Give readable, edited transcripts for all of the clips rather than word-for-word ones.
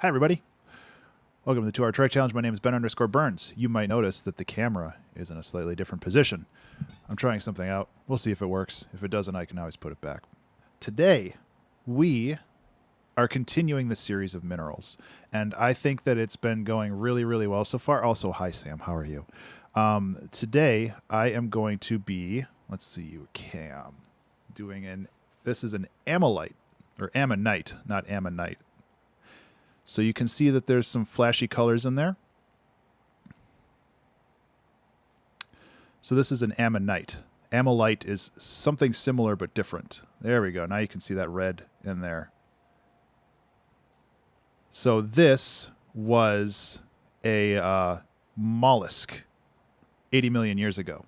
Hi, everybody. Welcome to the 2-Hour Track Challenge. My name is Ben_Burns. You might notice that the camera is in a slightly different position. I'm trying something out. We'll see if it works. If it doesn't, I can always put it back. Today, we are continuing the series of minerals, and I think that it's been going really, really well so far. Also, hi, Sam. How are you? Today, I am going to be, let's see, Cam, this is an ammonite, or ammonite, not ammonite. So you can see that there's some flashy colors in there. So this is an ammonite. Ammonite is something similar but different. There we go. Now you can see that red in there. So this was a mollusk 80 million years ago.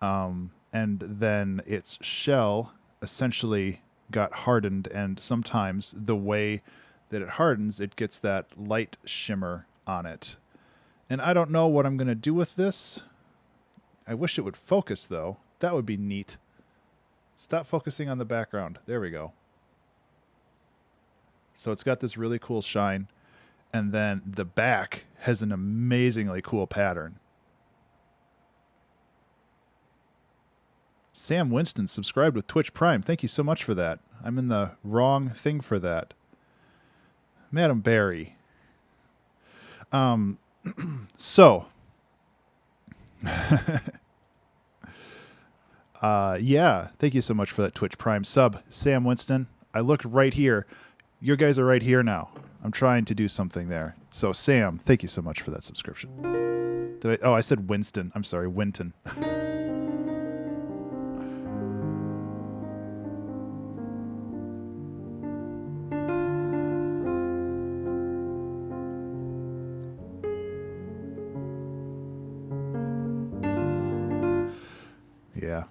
And then its shell essentially got hardened, and sometimes the way that it hardens, it gets that light shimmer on it. And I don't know what I'm going to do with this. I wish it would focus, though. That would be neat. Stop focusing on the background. There we go. So it's got this really cool shine. And then the back has an amazingly cool pattern. Sam Winston subscribed with Twitch Prime. Thank you so much for that. I'm in the wrong thing for that. Madam Barry. So, yeah, thank you so much for that Twitch Prime sub, Sam Winston. I looked right here. You guys are right here now. I'm trying to do something there. So, Sam, thank you so much for that subscription. I said Winston. I'm sorry, Winton. Yeah.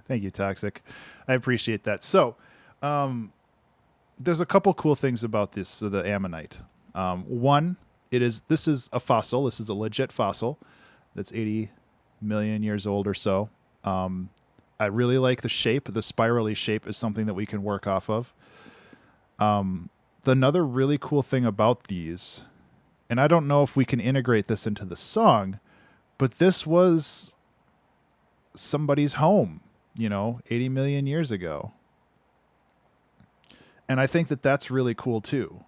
Thank you, Toxic. I appreciate that. So, there's a couple cool things about this, the ammonite. One, this is a fossil. This is a legit fossil that's 80 million years old or so. I really like the shape. The spirally shape is something that we can work off of. Another really cool thing about these, and I don't know if we can integrate this into the song, but this was somebody's home, 80 million years ago. And I think that that's really cool too.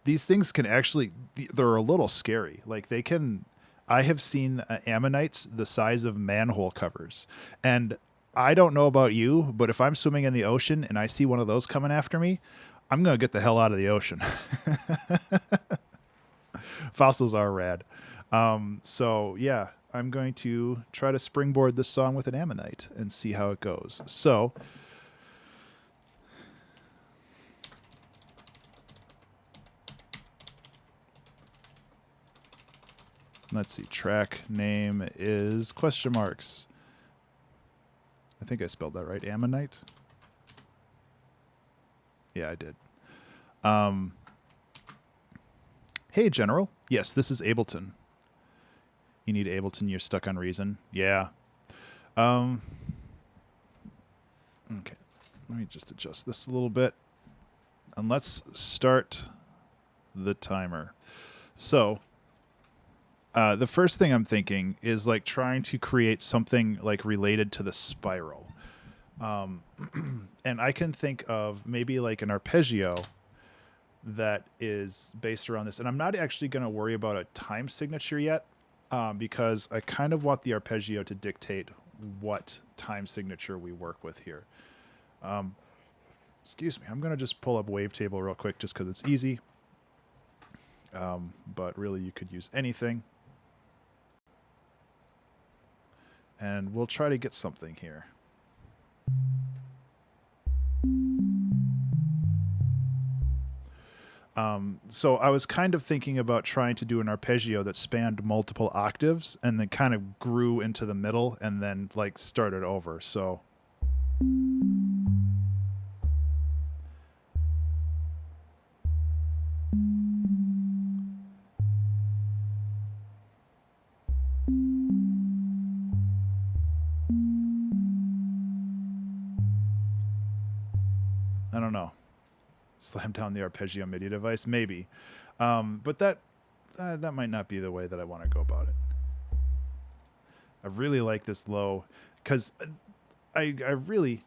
These things can actually, they're a little scary. I have seen ammonites the size of manhole covers. And I don't know about you, but if I'm swimming in the ocean and I see one of those coming after me, I'm going to get the hell out of the ocean. Fossils are rad. So yeah, I'm going to try to springboard this song with an ammonite and see how it goes. So let's see. Track name is question marks. I think I spelled that right. Ammonite. Yeah, I did. Hey, General. Yes, this is Ableton. You need Ableton. You're stuck on Reason. Yeah. Okay. Let me just adjust this a little bit. And let's start the timer. So, the first thing I'm thinking is trying to create something related to the spiral. And I can think of maybe an arpeggio that is based around this. And I'm not actually going to worry about a time signature yet, because I kind of want the arpeggio to dictate what time signature we work with here. Excuse me. I'm going to just pull up Wavetable real quick just because it's easy. But really, you could use anything. And we'll try to get something here. So I was kind of thinking about trying to do an arpeggio that spanned multiple octaves and then kind of grew into the middle and then started over. So I don't know. Slam down the arpeggio MIDI device, maybe. But that might not be the way that I want to go about it. I really like this low because I really...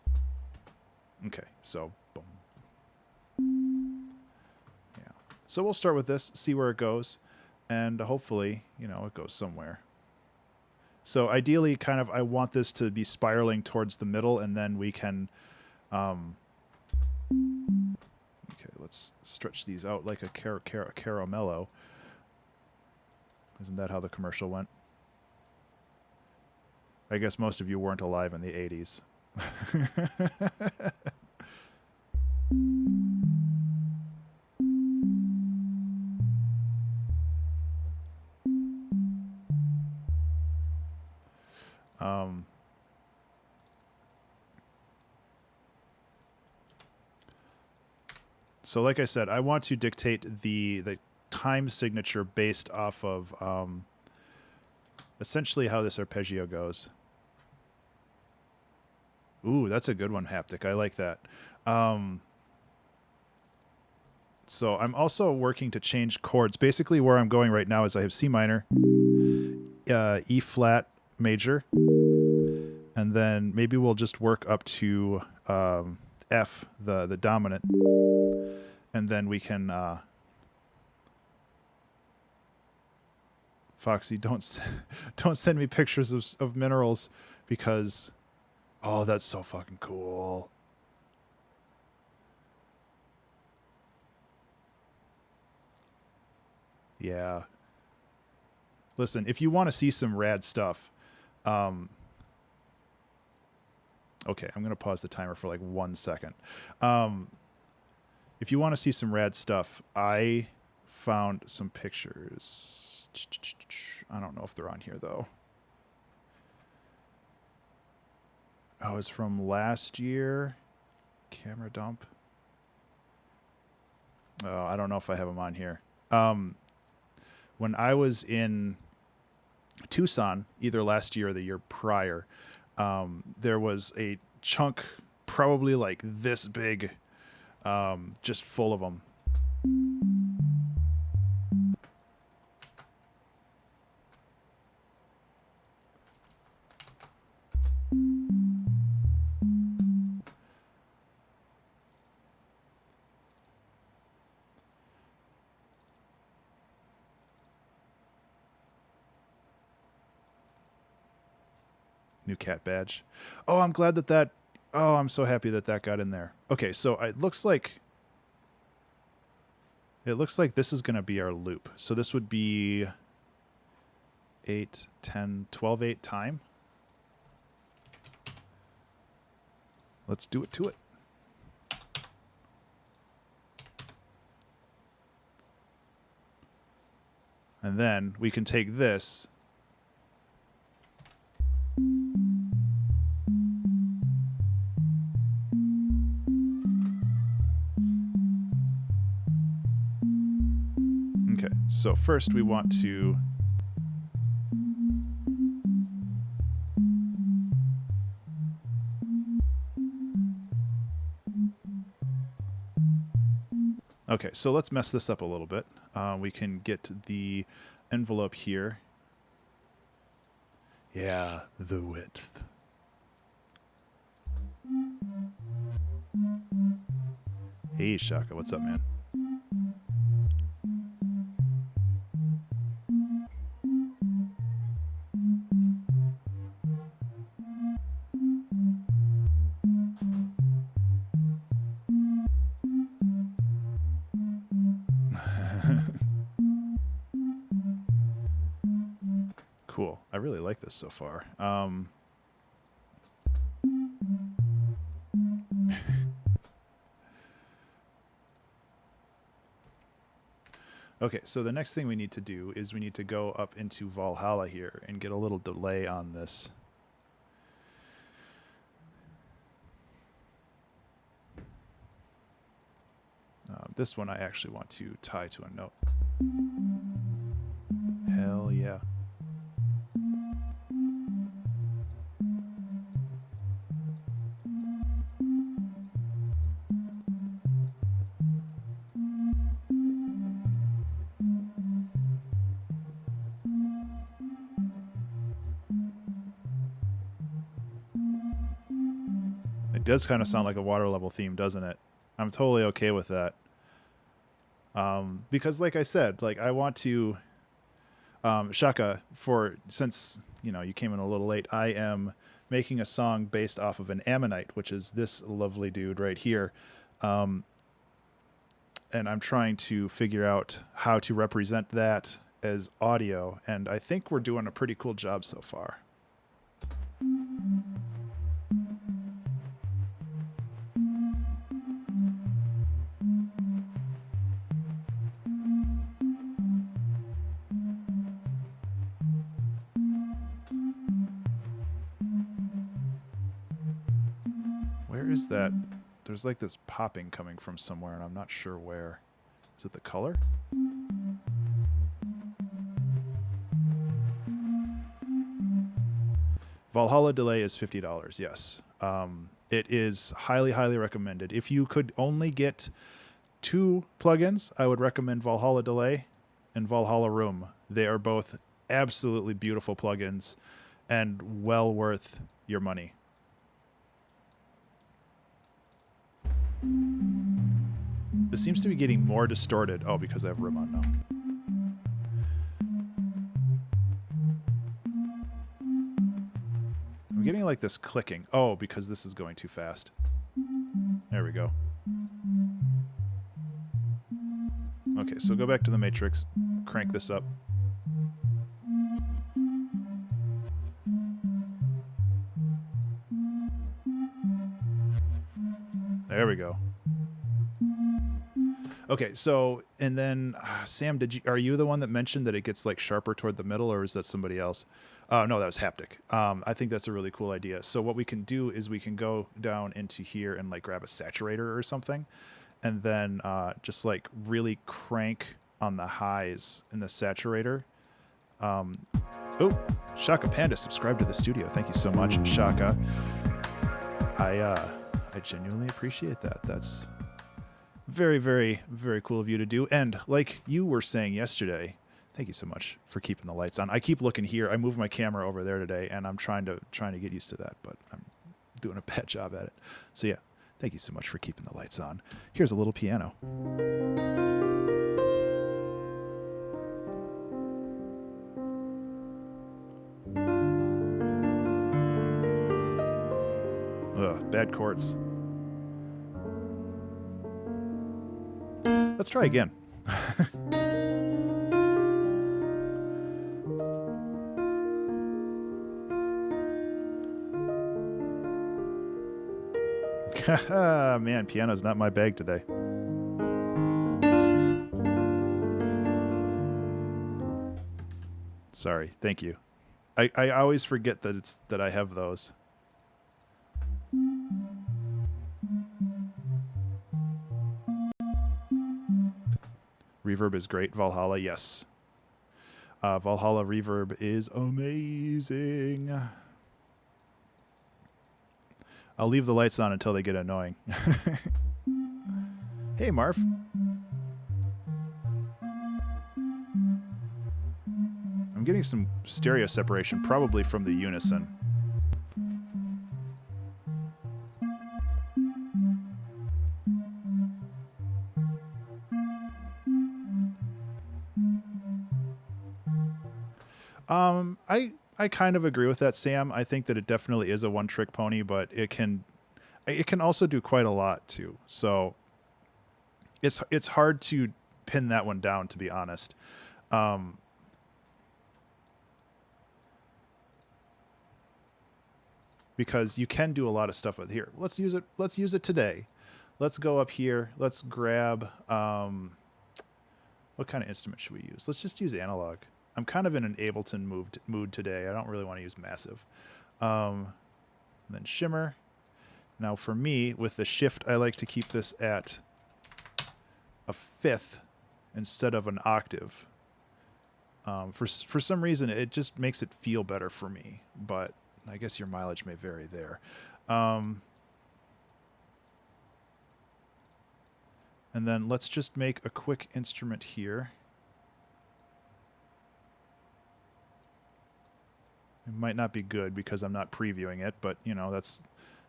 Okay, so boom. Yeah. So we'll start with this, see where it goes, and hopefully, you know, it goes somewhere. So ideally, kind of, I want this to be spiraling towards the middle, and then we can... Okay, let's stretch these out like a caramello. Isn't that how the commercial went? I guess most of you weren't alive in the 80s. So like I said, I want to dictate the time signature based off of essentially how this arpeggio goes. Ooh, that's a good one, haptic. I like that. So I'm also working to change chords. Basically where I'm going right now is I have C minor, E flat major, and then maybe we'll just work up to F, the dominant, and then we can... Foxy, don't send me pictures of minerals because... Oh, that's so fucking cool. Yeah. Listen, if you want to see some rad stuff, okay, I'm going to pause the timer for like 1 second. If you want to see some rad stuff, I found some pictures. I don't know if they're on here, though. Oh, it's from last year. Camera dump. Oh, I don't know if I have them on here. When I was in Tucson, either last year or the year prior, there was a chunk probably like this big, just full of them. New cat badge. Oh, I'm glad that... Oh, I'm so happy that got in there. Okay, so it looks like... It looks like this is going to be our loop. So this would be 8, 10, 12, 8 time. Let's do it to it. And then we can take this... Okay, so first we want to... Okay, so let's mess this up a little bit. We can get the envelope here. Yeah, the width. Hey, Shaka, what's up, man? Cool. I really like this so far. Okay, so the next thing we need to do is we need to go up into Valhalla here and get a little delay on this. This one I actually want to tie to a note. Hell yeah. It does kind of sound like a water level theme, doesn't it? I'm totally okay with that. Because like I said, like I want to, Shaka, since, you know, you came in a little late, I am making a song based off of an ammonite, which is this lovely dude right here. And I'm trying to figure out how to represent that as audio. And I think we're doing a pretty cool job so far. Where is that? There's like this popping coming from somewhere, and I'm not sure where. Is it the color? Valhalla delay is $50, yes. It is highly, highly recommended. If you could only get 2 plugins, I would recommend Valhalla Delay and Valhalla Room. They are both absolutely beautiful plugins and well worth your money. This seems to be getting more distorted. Oh, because I have Room on now. I'm getting like this clicking. Oh, because this is going too fast. There we go. Okay, so go back to the matrix, crank this up. There we go. Okay, so, and then, Sam, are you the one that mentioned that it gets like sharper toward the middle, or is that somebody else? No, that was Haptic. I think that's a really cool idea. So what we can do is we can go down into here and like grab a saturator or something, and then just like really crank on the highs in the saturator. Oh, Shaka Panda subscribed to the studio. Thank you so much, Shaka. I genuinely appreciate that. That's very, very, very cool of you to do. And like you were saying yesterday, thank you so much for keeping the lights on. I keep looking here. I moved my camera over there today, and I'm trying to get used to that, but I'm doing a bad job at it. So yeah, thank you so much for keeping the lights on. Here's a little piano. Ugh, bad chords. Let's try again. Man, piano's not my bag today. Sorry. Thank you. I always forget that I have those. Reverb is great. Valhalla, yes. Valhalla reverb is amazing. I'll leave the lights on until they get annoying. Hey, Marv. I'm getting some stereo separation, probably from the unison. I kind of agree with that, Sam. I think that it definitely is a one-trick pony, but it can also do quite a lot too. So it's hard to pin that one down, to be honest. Because you can do a lot of stuff with here. Let's use it. Let's use it today. Let's go up here. Let's grab what kind of instrument should we use? Let's just use analog. I'm kind of in an Ableton mood today. I don't really want to use massive. And then shimmer. Now for me, with the shift, I like to keep this at a fifth instead of an octave. For some reason, it just makes it feel better for me. But I guess your mileage may vary there. And then let's just make a quick instrument here. It might not be good because I'm not previewing it, but you know, that's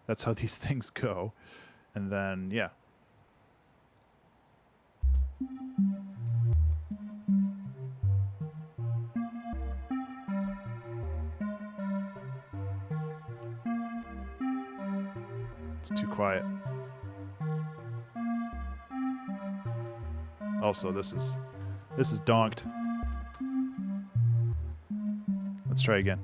That's how these things go. And then, yeah. It's too quiet. Also, this is donked. Let's try again.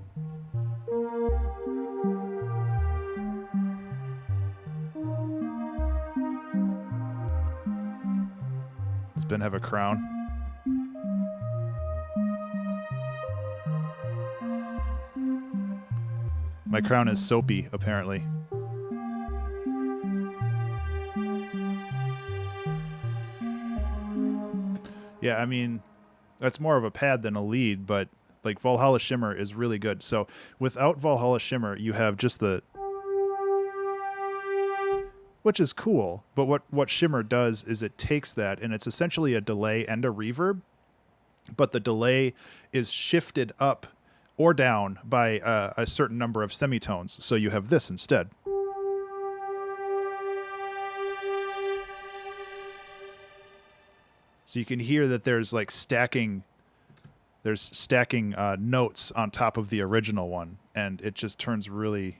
Does Ben have a crown? My crown is soapy, apparently. Yeah, I mean, that's more of a pad than a lead, but like Valhalla Shimmer is really good. So without Valhalla Shimmer, you have just the, which is cool. But what Shimmer does is it takes that, and it's essentially a delay and a reverb, but the delay is shifted up or down by a certain number of semitones. So you have this instead. So you can hear that there's like stacking notes on top of the original one, and it just turns really...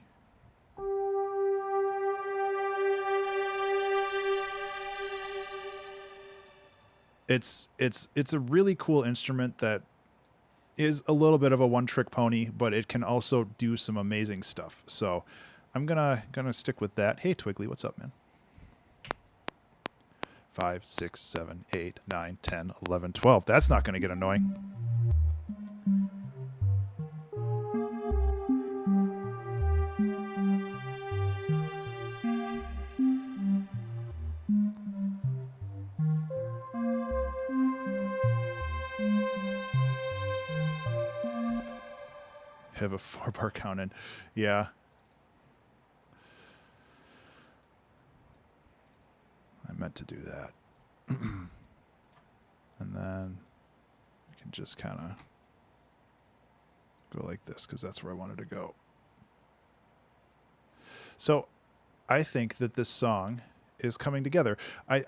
It's a really cool instrument that is a little bit of a one-trick pony, but it can also do some amazing stuff. So I'm gonna stick with that. Hey Twiggly, what's up, man? 5, 6, 7, 8, 9, 10, 11, 12. That's not going to get annoying. Have a 4-bar count in. Yeah. I meant to do that. And then I can just kind of go like this because that's where I wanted to go. So I think that this song is coming together.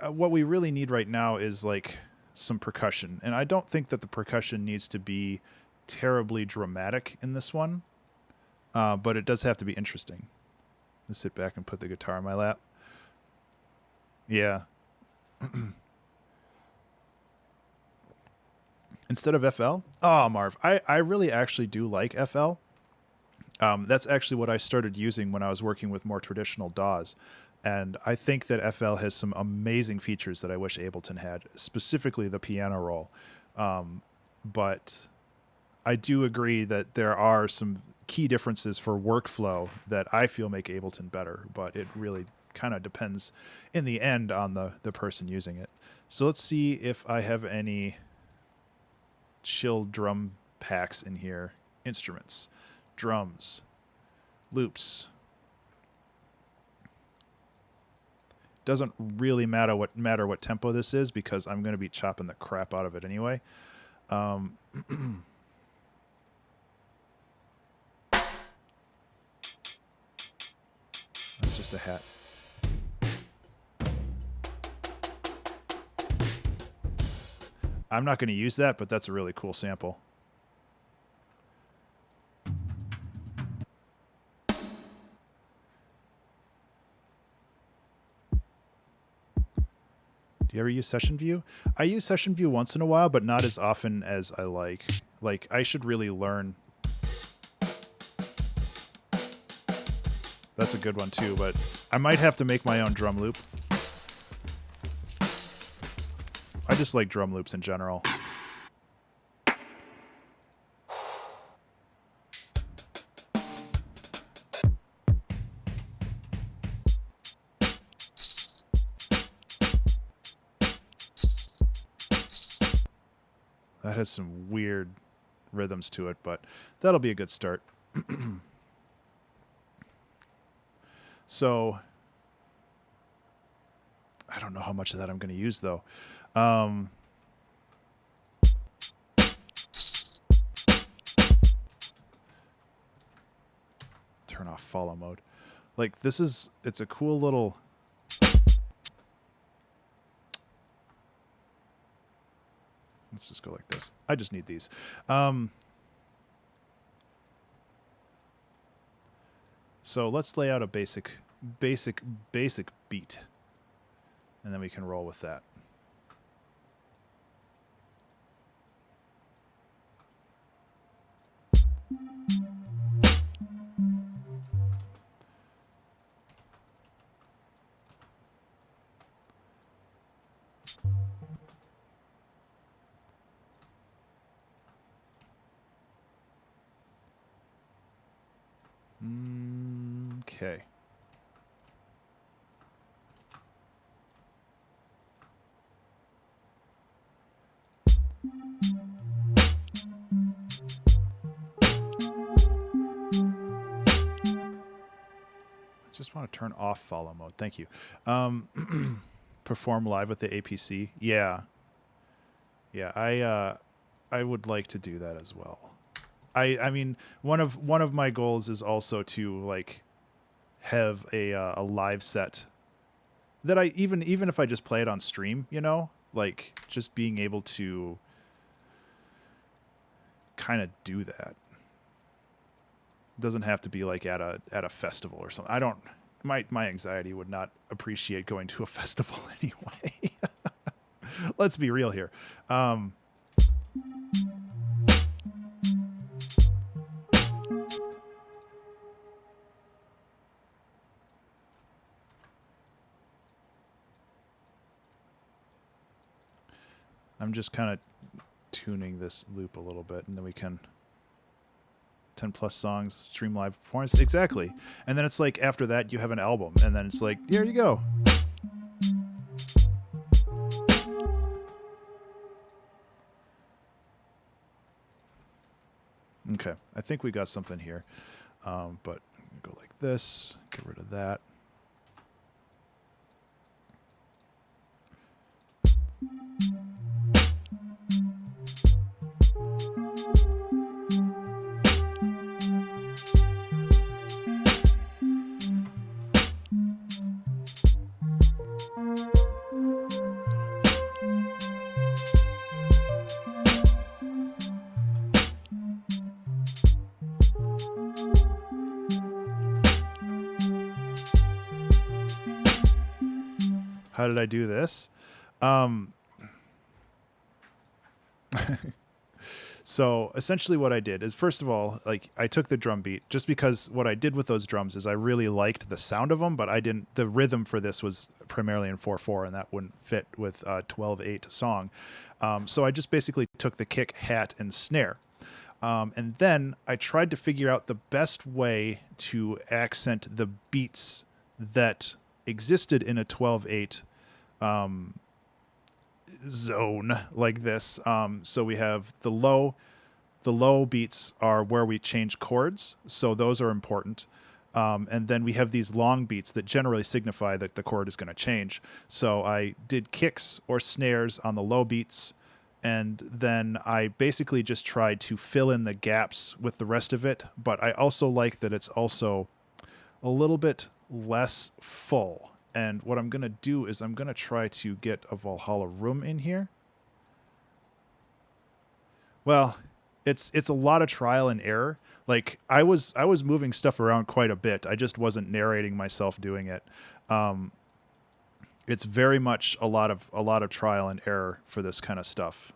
What we really need right now is like some percussion. And I don't think that the percussion needs to be terribly dramatic in this one. But it does have to be interesting. Let's sit back and put the guitar in my lap. Yeah. Instead of FL? Oh, Marv, I really actually do like FL. That's actually what I started using when I was working with more traditional DAWs. And I think that FL has some amazing features that I wish Ableton had, specifically the piano roll. But I do agree that there are some key differences for workflow that I feel make Ableton better, but it really kind of depends in the end on the person using it. So let's see if I have any chill drum packs in here. Instruments, drums, loops. Doesn't really matter what tempo this is because I'm going to be chopping the crap out of it anyway. That's just a hat. I'm not going to use that, but that's a really cool sample. Do you ever use Session View? I use Session View once in a while, but not as often as I like. Like, I should really learn. That's a good one too, but I might have to make my own drum loop. I just like drum loops in general. That has some weird rhythms to it, but that'll be a good start. So I don't know how much of that I'm going to use, though. Turn off follow mode. Like, it's a cool little... Let's just go like this. I just need these. So let's lay out a basic beat. And then we can roll with that. Okay. I just want to turn off follow mode. Thank you. Perform live with the APC. Yeah. Yeah, I would like to do that as well. I mean, one of my goals is also to like have a live set that I even if I just play it on stream, you know, like just being able to kind of do that. Doesn't have to be like at a festival or something. I don't. My anxiety would not appreciate going to a festival anyway. Let's be real here. I'm just kind of tuning this loop a little bit, and then we can 10 plus songs, stream live performance. Exactly. And then it's like after that you have an album, and then it's like, here you go. Okay, I think we got something here. But go like this, get rid of that. How did I do this? So essentially what I did is, first of all, like I took the drum beat just because what I did with those drums is I really liked the sound of them, but I didn't, the rhythm for this was primarily in 4/4 and that wouldn't fit with a 12/8 song. So I just basically took the kick, hat, and snare. And then I tried to figure out the best way to accent the beats that existed in a 12/8 zone like this. So we have the low beats are where we change chords, so those are important. And then we have these long beats that generally signify that the chord is going to change. So I did kicks or snares on the low beats, and then I basically just tried to fill in the gaps with the rest of it. But I also like that it's also a little bit less full. And what I'm going to do is I'm going to try to get a Valhalla room in here. Well, it's a lot of trial and error. Like I was moving stuff around quite a bit. I just wasn't narrating myself doing it. It's very much a lot of trial and error for this kind of stuff.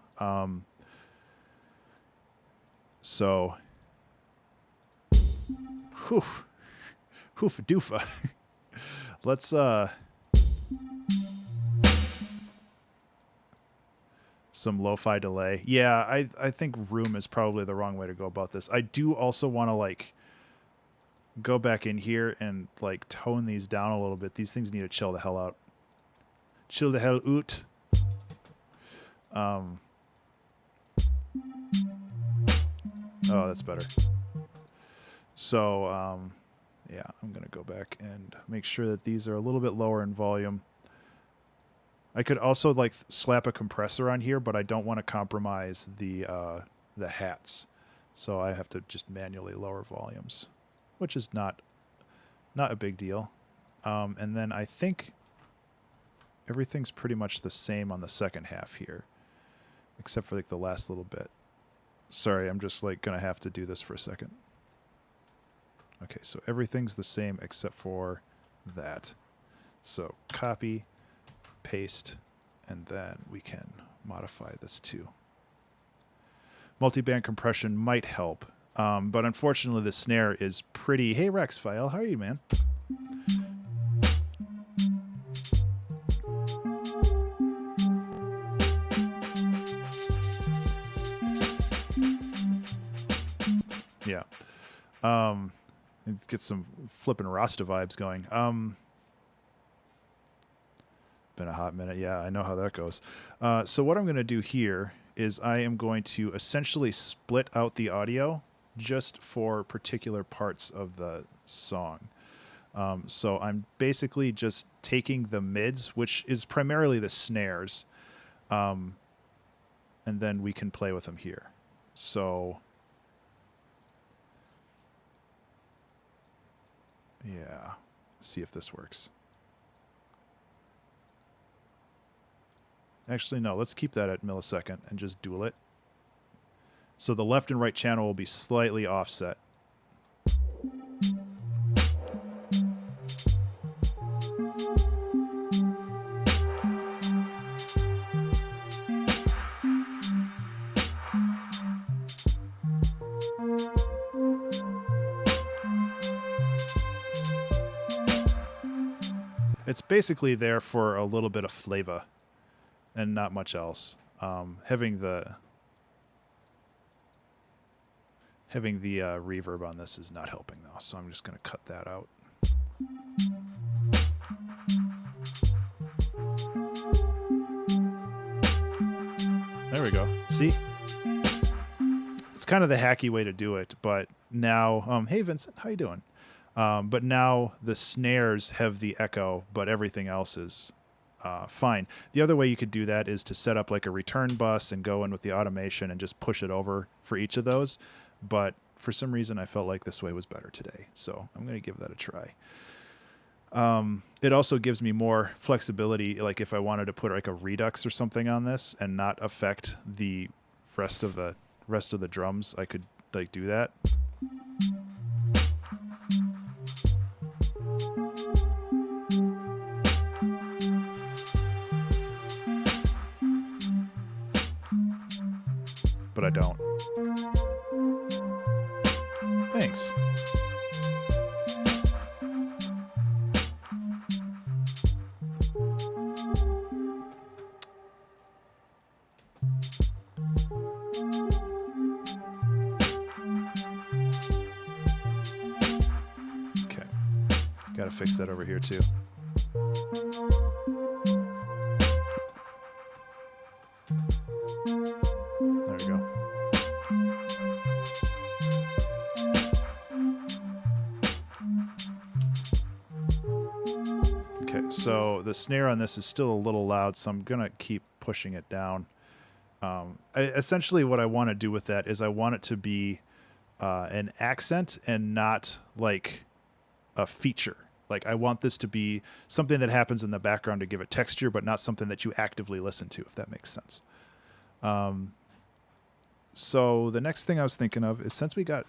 So, hoof doofa. Let's some lo-fi delay. Yeah, I think room is probably the wrong way to go about this. I do also want to like go back in here and like tone these down a little bit. These things need to chill the hell out. Chill the hell out. Oh, that's better. So, yeah, I'm going to go back and make sure that these are a little bit lower in volume. I could also like slap a compressor on here, but I don't want to compromise the hats. So I have to just manually lower volumes, which is not not a big deal. And then I think everything's pretty much the same on the second half here, except for like the last little bit. Sorry, I'm just like gonna have to do this for a second. Okay, so everything's the same except for that. So copy, paste, and then we can modify this too. Multiband compression might help, but unfortunately the snare is pretty... Hey Rex File, how are you, man? Yeah. Let's get some flippin' Rasta vibes going. Been a hot minute. Yeah, I know how that goes. So what I'm going to do here is I am going to essentially split out the audio just for particular parts of the song. So I'm basically just taking the mids, which is primarily the snares, and then we can play with them here. So... yeah, let's see if this works. Actually, no, let's keep that at millisecond and just dual it. So the left and right channel will be slightly offset. It's basically there for a little bit of flavor and not much else. Having the reverb on this is not helping though, so I'm just going to cut that out. There we go. See? It's kind of the hacky way to do it, but now, hey Vincent, how you doing? But now the snares have the echo, but everything else is fine. The other way you could do that is to set up like a return bus and go in with the automation and just push it over for each of those. But for some reason, I felt like this way was better today. So I'm going to give that a try. It also gives me more flexibility. Like if I wanted to put like a redux or something on this and not affect the rest of the drums, I could like do that. But I don't. Thanks. Okay. Gotta fix that over here too. There we go. Okay, so the snare on this is still a little loud, so I'm going to keep pushing it down. Essentially what I want to do with that is I want it to be an accent and not like a feature. Like I want this to be something that happens in the background to give it texture, but not something that you actively listen to, if that makes sense. So the next thing I was thinking of is since we got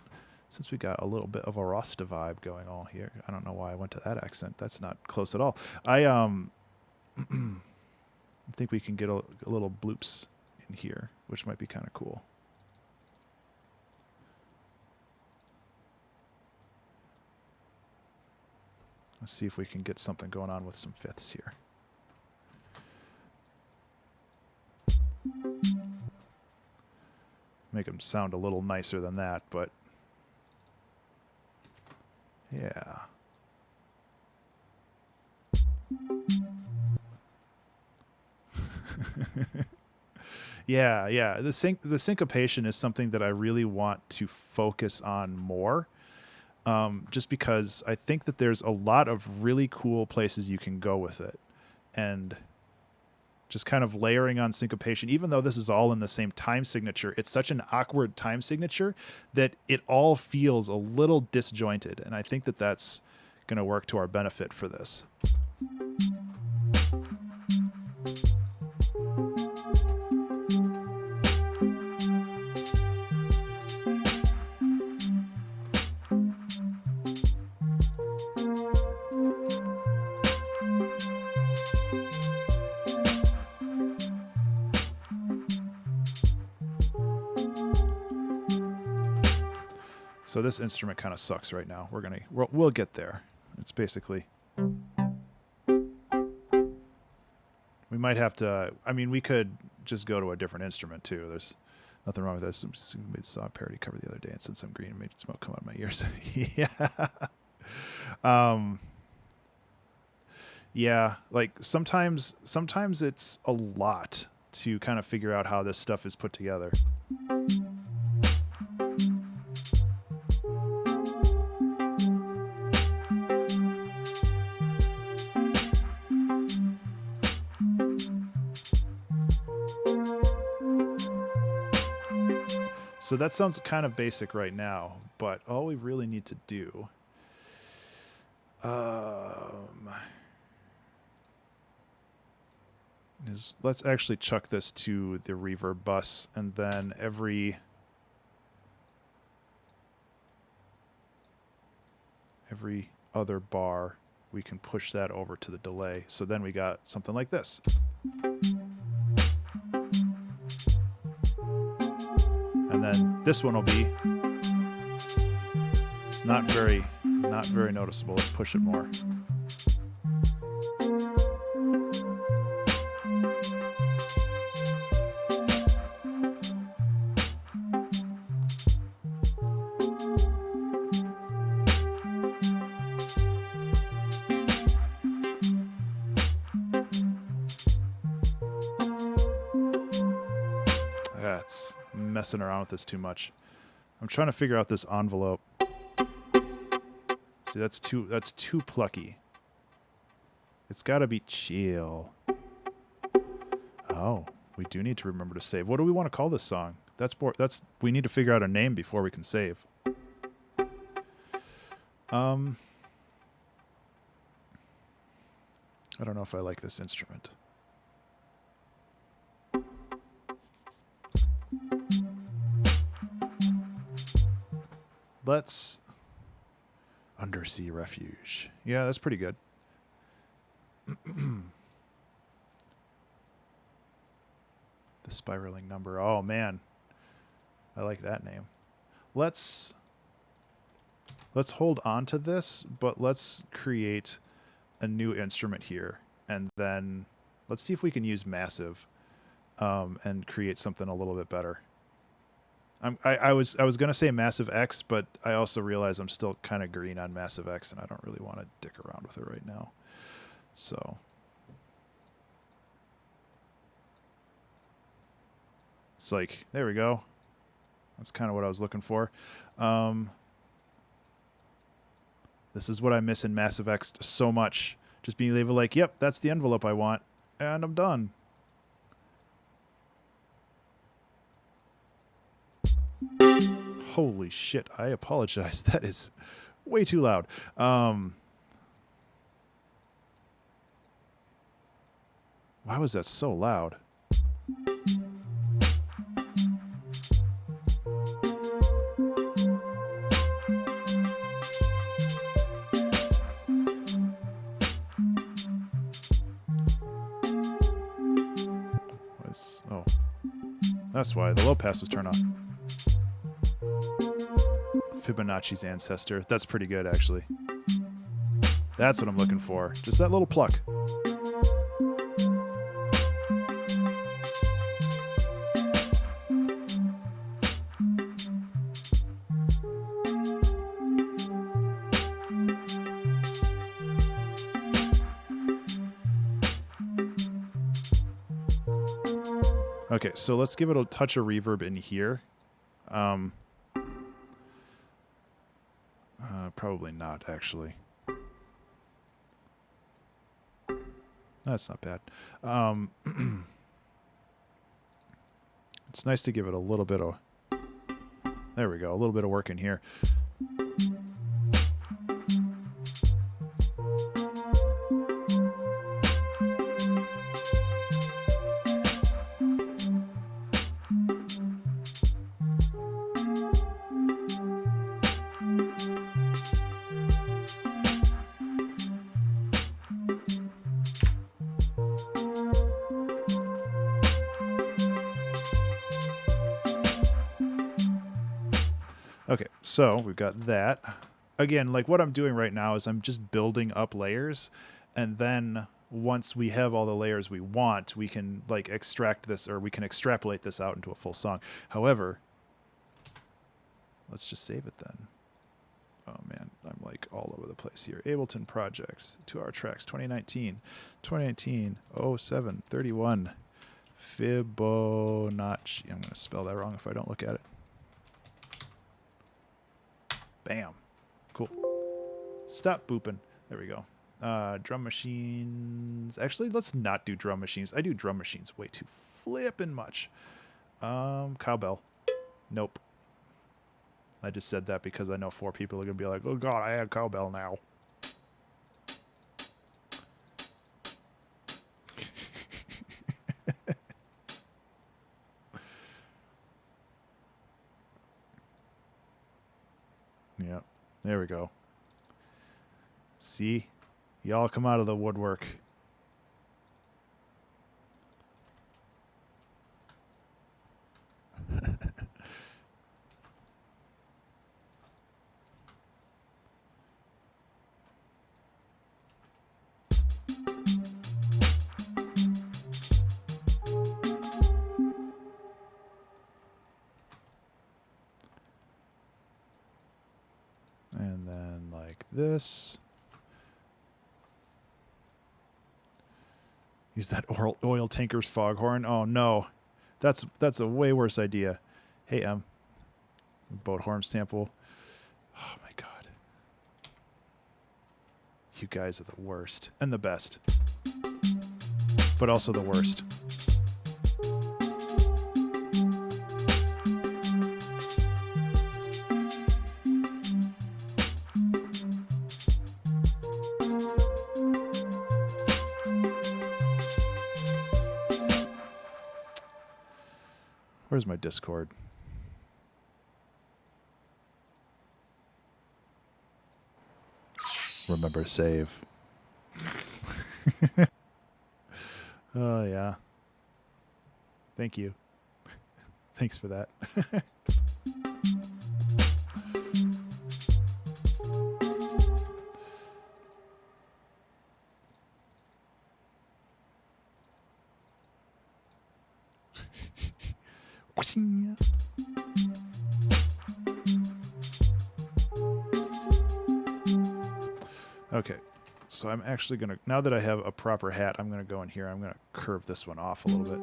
a little bit of a Rasta vibe going on here, I don't know why I went to that accent. That's not close at all. I think we can get a little bloops in here, which might be kind of cool. Let's see if we can get something going on with some fifths here. Make them sound a little nicer than that, but yeah. Yeah. The syncopation is something that I really want to focus on more. Just because I think that there's a lot of really cool places you can go with it. And just kind of layering on syncopation, even though this is all in the same time signature, it's such an awkward time signature that it all feels a little disjointed. And I think that that's going to work to our benefit for this. So this instrument kind of sucks right now. We'll get there. It's basically, we might have to, I mean, we could just go to a different instrument too. There's nothing wrong with this. I saw a parody cover the other day and said some green and made smoke come out of my ears. Yeah. Yeah, like sometimes it's a lot to kind of figure out how this stuff is put together. So that sounds kind of basic right now, but all we really need to do is let's actually chuck this to the reverb bus, and then every other bar we can push that over to the delay. So then we got something like this. And then this one will be, it's not very noticeable. Let's push it more. That's messing around with this too much. I'm trying to figure out this envelope. See, that's too plucky. It's got to be chill. Oh, we do need to remember to save. What do we want to call this song? We need to figure out a name before we can save. I don't know if I like this instrument. Let's Undersea Refuge. Yeah, that's pretty good. The spiraling number. Oh man, I like that name. Let's hold on to this, but let's create a new instrument here, and then let's see if we can use Massive and create something a little bit better. I was gonna say Massive X, but I also realize I'm still kind of green on Massive X, and I don't really want to dick around with it right now. So it's like, there we go. That's kind of what I was looking for. This is what I miss in Massive X so much. Just being able to, like, yep, that's the envelope I want, and I'm done. Holy shit, I apologize. That is way too loud. Why was that so loud? Oh, that's why the low pass was turned on. Fibonacci's Ancestor. That's pretty good, actually. That's what I'm looking for. Just that little pluck. Okay, so let's give it a touch of reverb in here. Probably not, actually. That's not bad. It's nice to give it a little bit of... There we go, a little bit of work in here. Okay, so we've got that. Again, like what I'm doing right now is I'm just building up layers, and then once we have all the layers we want, we can like extract this, or we can extrapolate this out into a full song. However, let's just save it then. Oh man, I'm like all over the place here. Ableton projects, 2-hour tracks, 2019, 0731, Fibonacci. I'm going to spell that wrong if I don't look at it. Bam. Cool. Stop booping. There we go. Drum machines. Actually, let's not do drum machines. I do drum machines way too flippin' much. Cowbell. Nope. I just said that because I know 4 people are going to be like, oh god, I had cowbell now. Yep. There we go. See? Y'all come out of the woodwork. And then like this. Use that oil tanker's foghorn. Oh no, that's a way worse idea. Hey boat horn sample. Oh my god, you guys are the worst and the best, but also the worst. Where's my Discord? Remember to save. Oh, yeah. Thank you. Thanks for that. Okay, so I'm actually going to, now that I have a proper hat, I'm going to go in here. I'm going to curve this one off a little bit.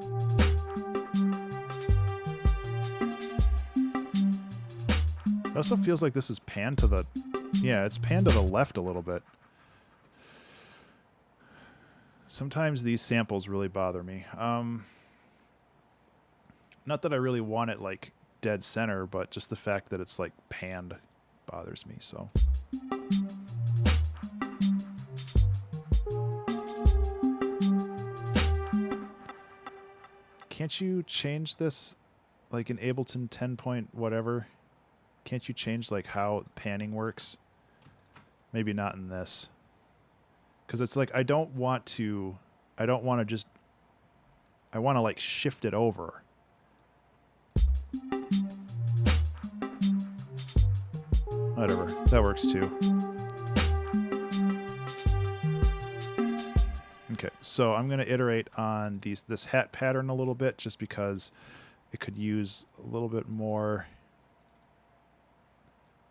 It also feels like this is panned to the, yeah, it's panned to the left a little bit. Sometimes these samples really bother me. Not that I really want it like dead center, but just the fact that it's like panned bothers me, so. Can't you change this like in Ableton 10 point whatever? Can't you change like how panning works? Maybe not in this. Because it's like I want to just, I want to like shift it over. Whatever, that works too. Okay, so I'm going to iterate on this hat pattern a little bit just because it could use a little bit more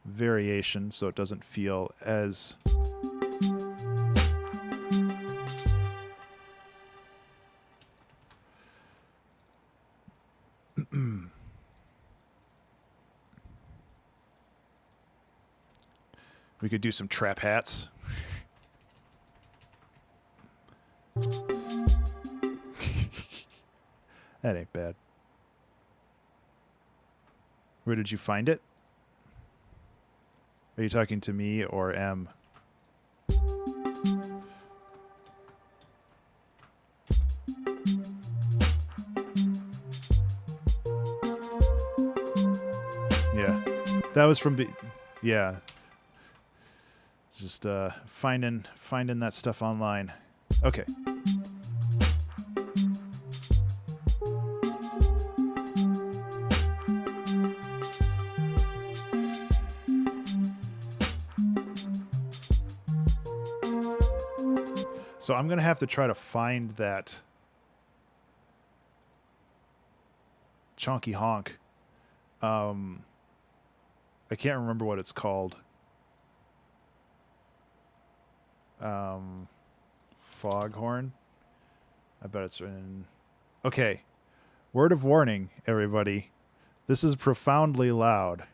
variation so it doesn't feel as... We could do some trap hats. That ain't bad. Where did you find it? Are you talking to me or M? Yeah, that was from yeah. Just finding that stuff online. Okay. So I'm going to have to try to find that chonky honk. I can't remember what it's called. Foghorn. I bet it's in... Okay. Word of warning, everybody. This is profoundly loud.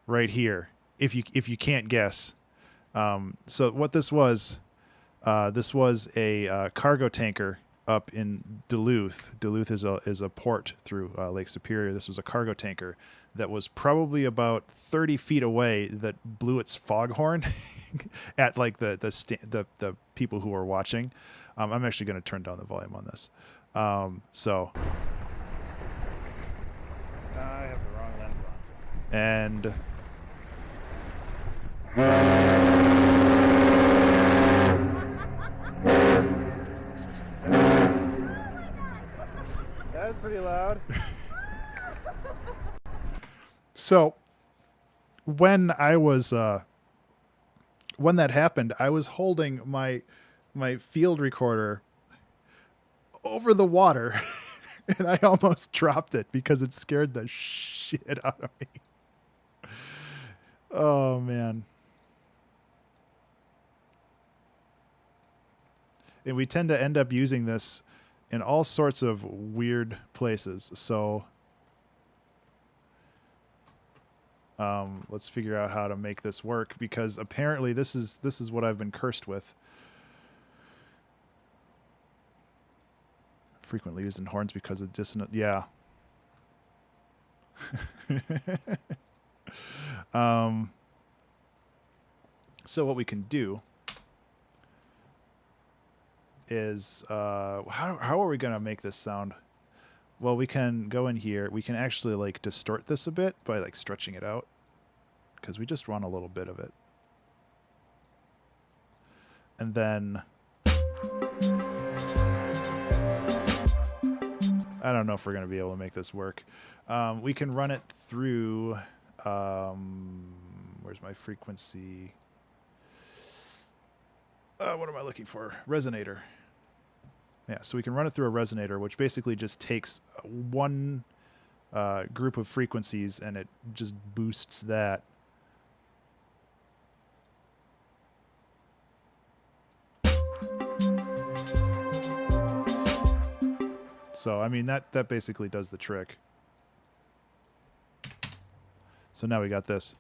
Right here. If you can't guess. So what this was a cargo tanker up in Duluth. Duluth is a port through Lake Superior. This was a cargo tanker that was probably about 30 feet away that blew its foghorn at like the people who were watching. I'm actually going to turn down the volume on this. So I have the wrong lens on. And that was pretty loud. So when that happened, I was holding my field recorder over the water and I almost dropped it because it scared the shit out of me. Oh man. And we tend to end up using this in all sorts of weird places. So let's figure out how to make this work, because apparently this is what I've been cursed with. Frequently used in horns because of dissonant. Yeah. So what we can do is how are we gonna make this sound? Well, we can go in here. We can actually like distort this a bit by like stretching it out, because we just run a little bit of it. And then I don't know if we're going to be able to make this work. We can run it through where's my frequency? What am I looking for? Resonator. Yeah, so we can run it through a resonator, which basically just takes one group of frequencies and it just boosts that. So, I mean, that basically does the trick. So now we got this.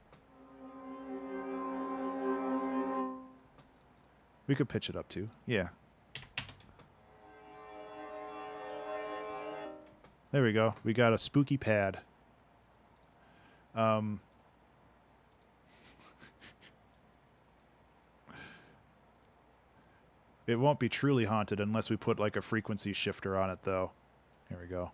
We could pitch it up too. Yeah. There we go. We got a spooky pad. It won't be truly haunted unless we put like a frequency shifter on it, though. Here we go.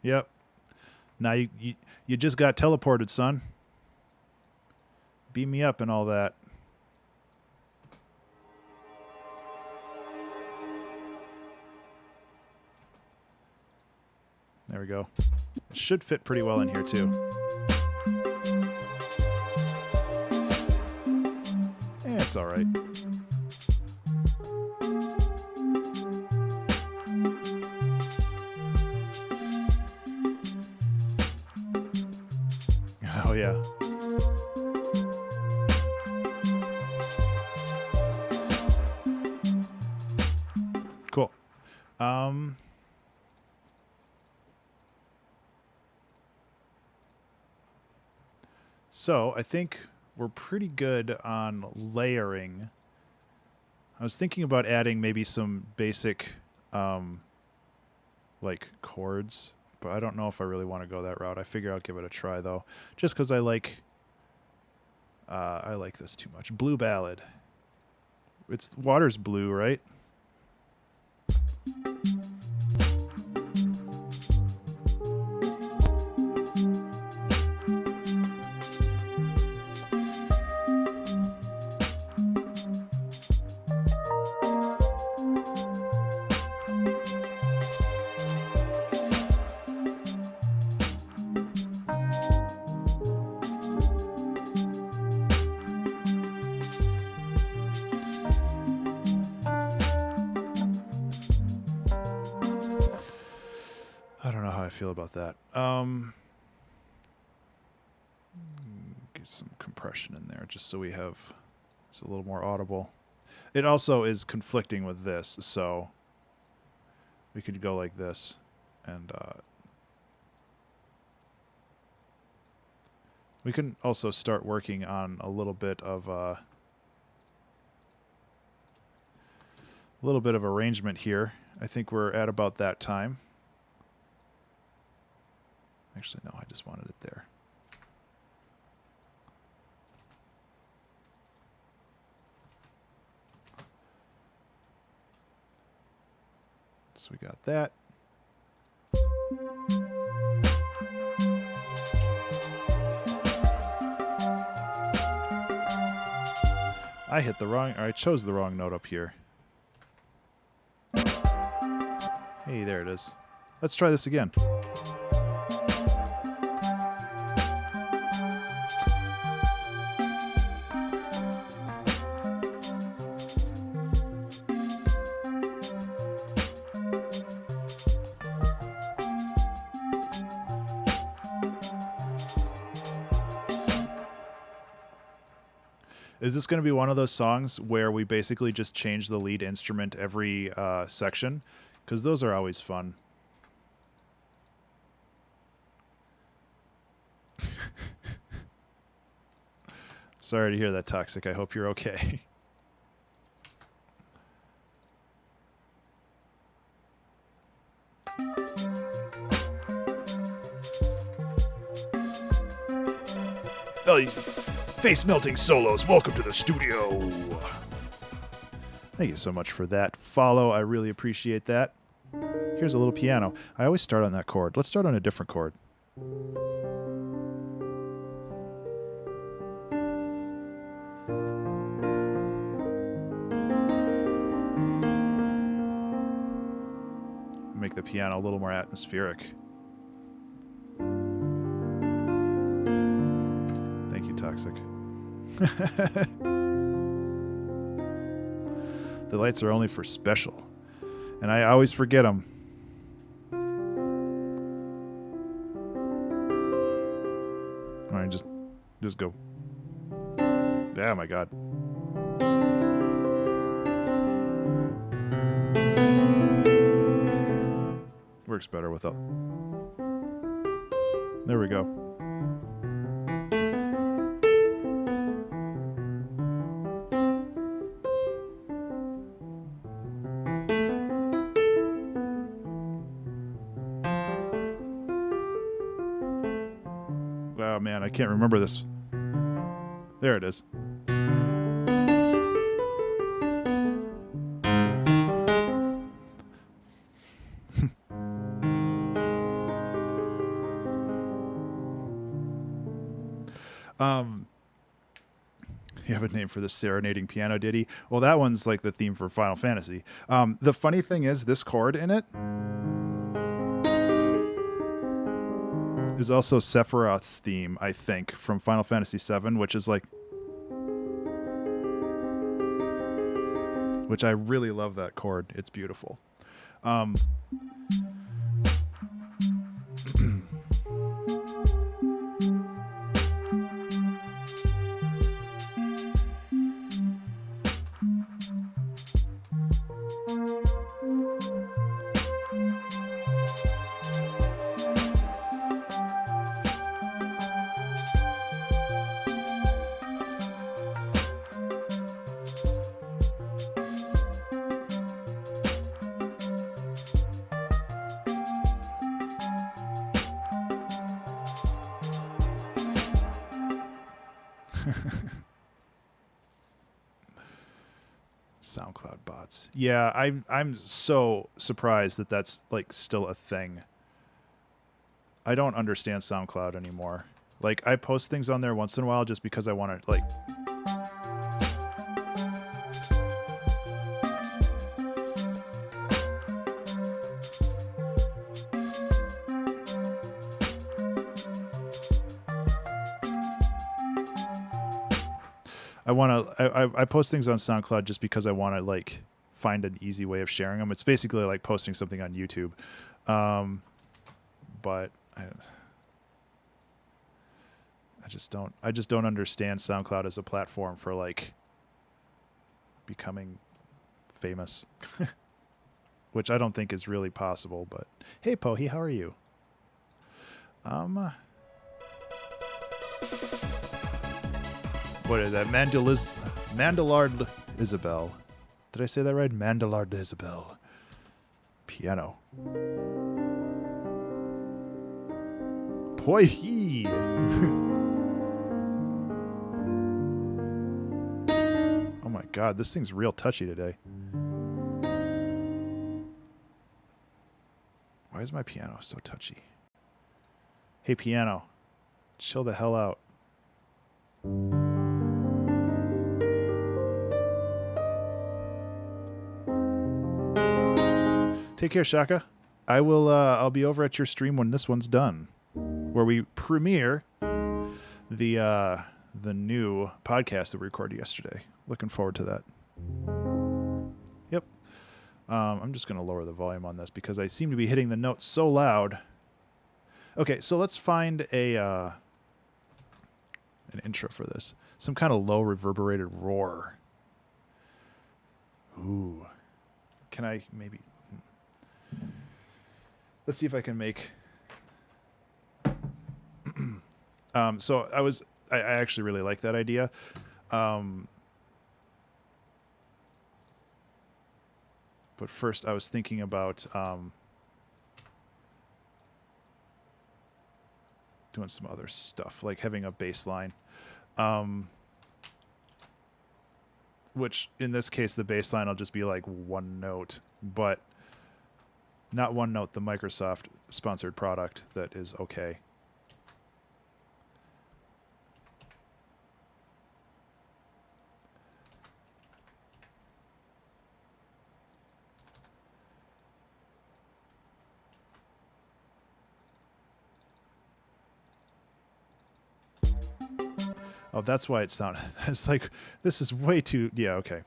Yep. Now you just got teleported, son. Beam me up and all that. There we go. It should fit pretty well in here too. It's all right. Oh yeah. Cool. So I think we're pretty good on layering. I was thinking about adding maybe some basic like chords, but I don't know if I really want to go that route. I figure I'll give it a try though, just because I like this too much. Blue ballad. It's water's blue, right? feel about that. Get some compression in there just so we have it's a little more audible. It also is conflicting with this, so we could go like this, and we can also start working on a little bit of arrangement here. I think we're at about that time. Actually, no, I just wanted it there. So we got that. I hit the wrong, or I chose the wrong note up here. Hey, there it is. Let's try this again. Is this going to be one of those songs where we basically just change the lead instrument every section? Because those are always fun. Sorry to hear that, Toxic. I hope you're okay. Face-melting solos, welcome to the studio. Thank you so much for that follow. I really appreciate that. Here's a little piano. I always start on that chord. Let's start on a different chord. Make the piano a little more atmospheric. Thank you, Toxic. The lights are only for special, and I always forget them. All right, just go. Oh my God. Works better with a. There we go. Oh man, I can't remember this. There it is. You have a name for this serenading piano ditty? Well, that one's like the theme for Final Fantasy. The funny thing is, this chord in it is also Sephiroth's theme, I think, from Final Fantasy VII, which is like... Which I really love that chord. It's beautiful. SoundCloud bots. Yeah, I'm so surprised that that's like still a thing. I don't understand SoundCloud anymore. Like, I post things on there once in a while just because I want to, like... I post things on SoundCloud just because I want to like find an easy way of sharing them. It's basically like posting something on YouTube. but I just don't understand SoundCloud as a platform for like becoming famous, which I don't think is really possible. But hey, Pohi, how are you? What is that? Mandalard Isabel. Did I say that right? Mandalard Isabel. Piano. Pohi. Oh my god, this thing's real touchy today. Why is my piano so touchy? Hey, piano. Chill the hell out. Take care, Shaka. I'll be over at your stream when this one's done, where we premiere the new podcast that we recorded yesterday. Looking forward to that. Yep. I'm just going to lower the volume on this because I seem to be hitting the notes so loud. Okay, so let's find an intro for this. Some kind of low reverberated roar. Ooh. Can I maybe... Let's see if I can make... So I actually really like that idea. But first I was thinking about doing some other stuff, like having a bass line. Which in this case, the bass line will just be like one note, but not one note, the Microsoft sponsored product that is okay. Oh, that's why it sounded. It's like, this is way too... Yeah, okay.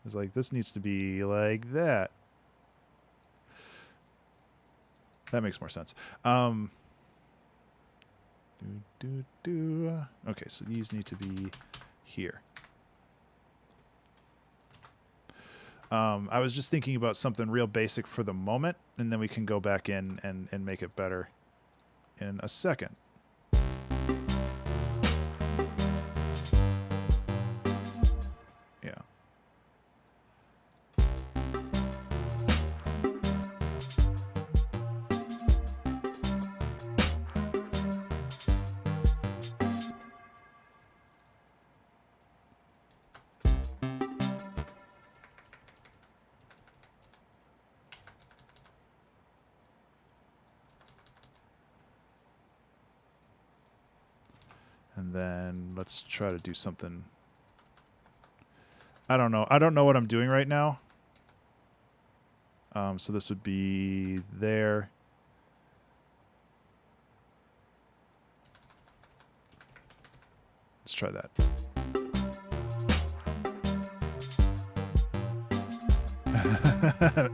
It's like, this needs to be like that. That makes more sense. Okay, so these need to be here. I was just thinking about something real basic for the moment, and then we can go back in and make it better in a second. And then let's try to do something. I don't know. I don't know what I'm doing right now. So this would be there. Let's try that.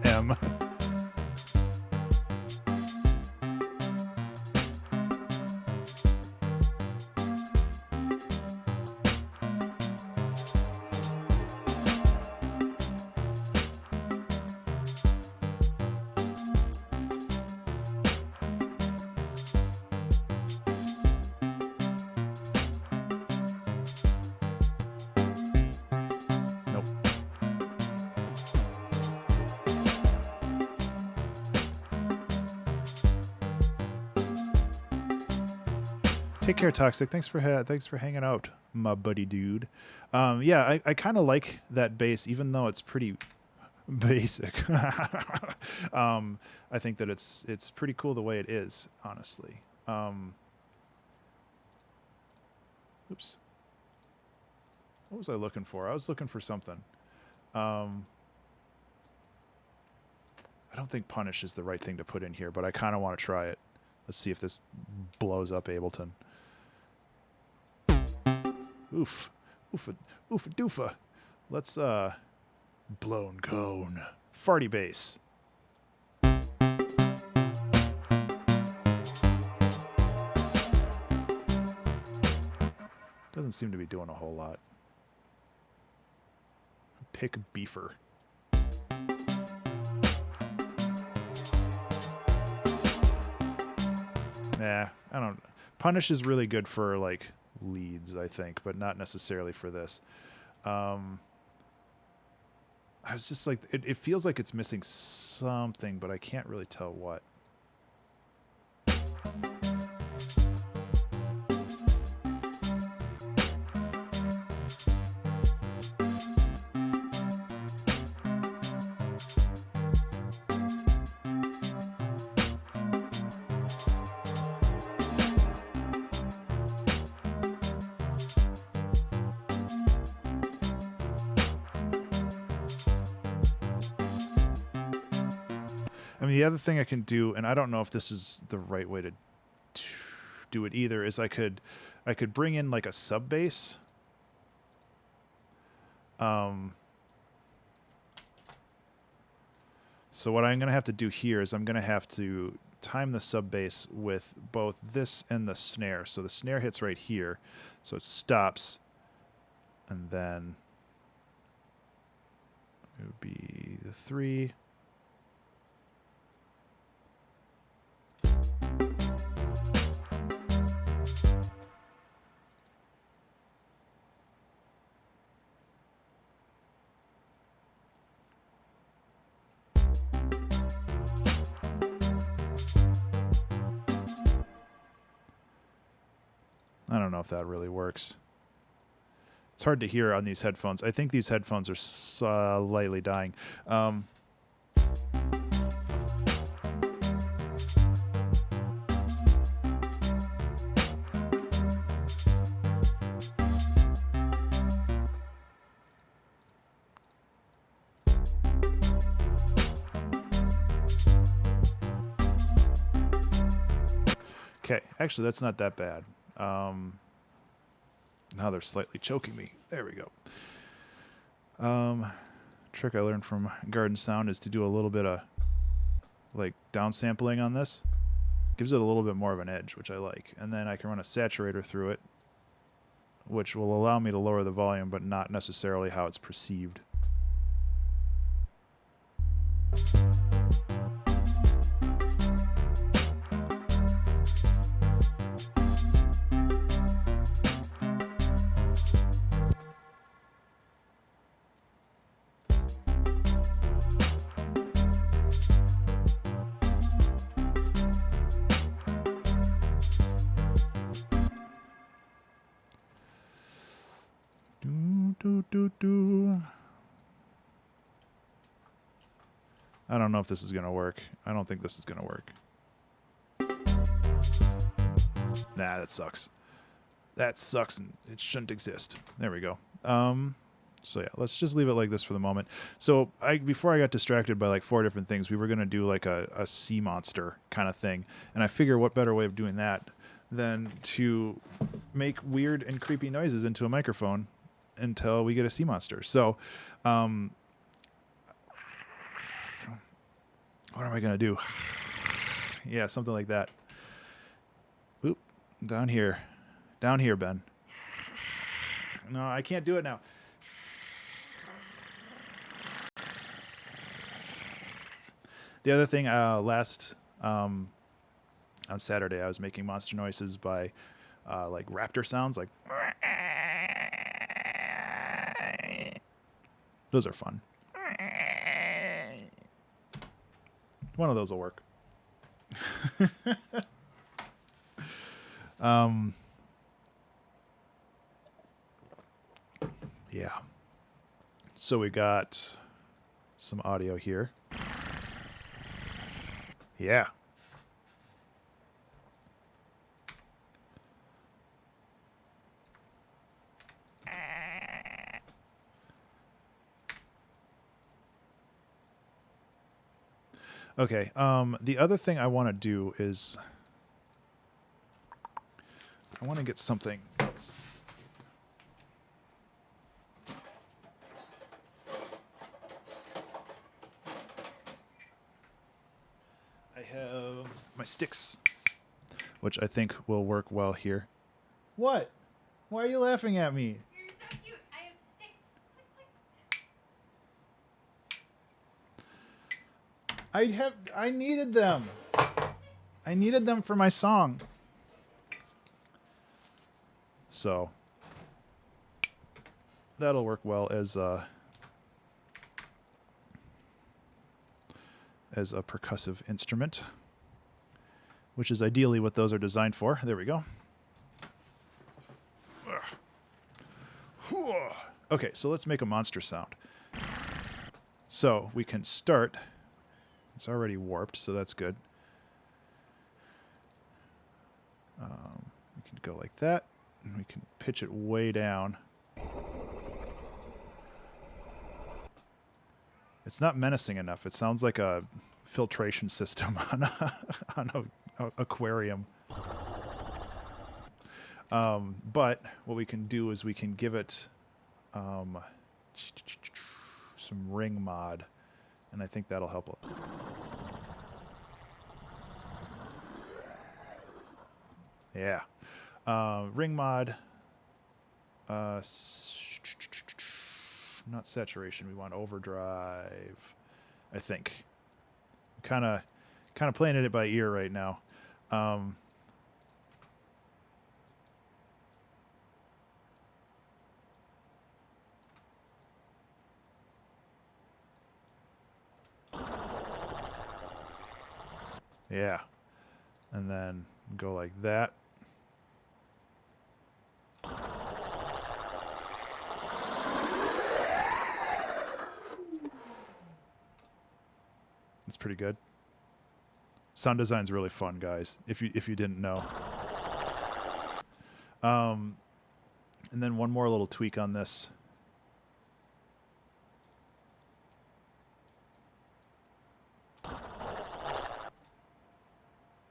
M. Take care, Toxic. Thanks for hanging out, my buddy dude. Yeah, I kind of like that bass, even though it's pretty basic. I think that it's pretty cool the way it is, honestly. Oops. What was I looking for? I was looking for something. I don't think Punish is the right thing to put in here, but I kind of want to try it. Let's see if this blows up Ableton. Oof. Oofa doofa. Let's, blown cone. Farty bass. Doesn't seem to be doing a whole lot. Pick beefer. Nah, I don't. Punish is really good for like leads, I think, but not necessarily for this. I was just like, it feels like it's missing something, but I can't really tell what. I mean, the other thing I can do, and I don't know if this is the right way to do it either, is I could bring in like a sub bass. So what I'm going to have to do here is I'm going to have to time the sub bass with both this and the snare. So the snare hits right here, so it stops, and then it would be the 3. I don't know if that really works. It's hard to hear on these headphones. I think these headphones are slightly dying. Okay, actually, that's not that bad. Now they're slightly choking me. There we go. Trick I learned from Garden Sound is to do a little bit of like downsampling on this. Gives it a little bit more of an edge, which I like. And then I can run a saturator through it, which will allow me to lower the volume, but not necessarily how it's perceived. I don't know if this is going to work. I don't think this is going to work. Nah, that sucks. That sucks and it shouldn't exist. There we go. So yeah, let's just leave it like this for the moment. So before I got distracted by like 4 different things, we were going to do like a sea monster kind of thing. And I figure what better way of doing that than to make weird and creepy noises into a microphone until we get a sea monster. So, what am I going to do? Yeah, something like that. Oop, down here. Down here, Ben. No, I can't do it now. The other thing, on Saturday, I was making monster noises by like raptor sounds, like those are fun. One of those will work. Yeah. So we got some audio here. Yeah. Okay, the other thing I want to do is I want to get something else. I have my sticks, which I think will work well here. What? Why are you laughing at me? You're so cute. I have sticks. Click, click. I needed them. I needed them for my song. So that'll work well as a percussive instrument, which is ideally what those are designed for. There we go. Okay, so let's make a monster sound. So we can start. It's already warped, so that's good. We can go like that, and we can pitch it way down. It's not menacing enough. It sounds like a filtration system on a aquarium. But what we can do is we can give it some ring mod, and I think that'll help. Yeah. Ring mod. Not saturation. We want overdrive, I think. Kind of playing it by ear right now. Yeah. And then go like that. That's pretty good. Sound design's really fun, guys, if you didn't know. And then one more little tweak on this.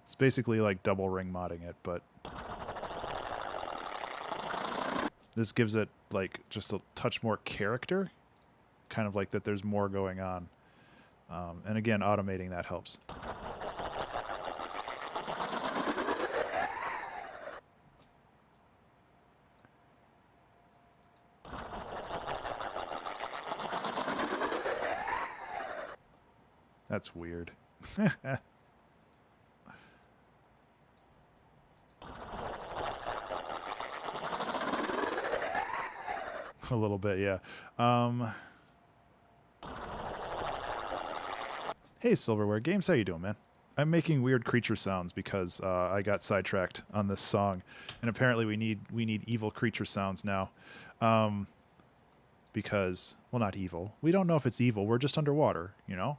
It's basically like double ring modding it, but this gives it like just a touch more character, kind of like that there's more going on. And again, automating that helps. That's weird. A little bit, yeah. Hey, Silverware Games, how you doing, man? I'm making weird creature sounds because I got sidetracked on this song, and apparently we need evil creature sounds now. Because, well, not evil. We don't know if it's evil. We're just underwater, you know?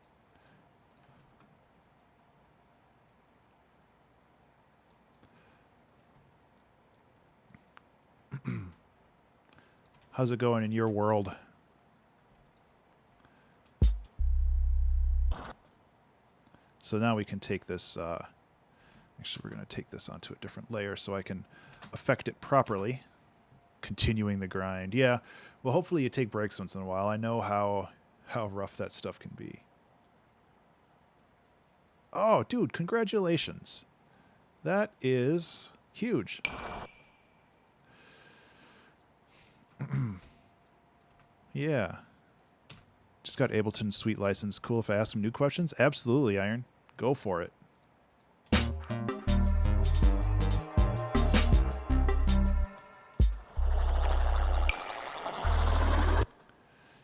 How's it going in your world? So now we can take this, actually we're going to take this onto a different layer so I can affect it properly. Continuing the grind. Yeah, well hopefully you take breaks once in a while. I know how rough that stuff can be. Oh, dude, congratulations. That is huge. Yeah. Just got Ableton Suite license. Cool if I ask some new questions? Absolutely, Iron. Go for it.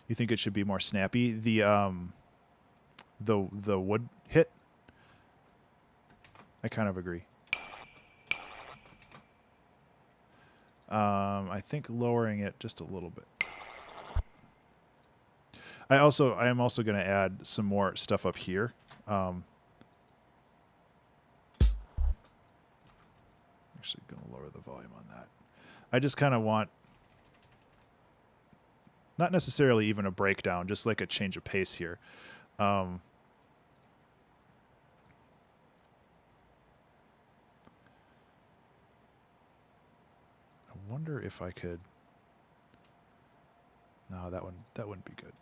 You think it should be more snappy? The wood hit? I kind of agree. I think lowering it just a little bit. I am also going to add some more stuff up here. Actually going to lower the volume on that. I just kind of want, not necessarily even a breakdown, just like a change of pace here. I wonder if I could. No, that wouldn't be good.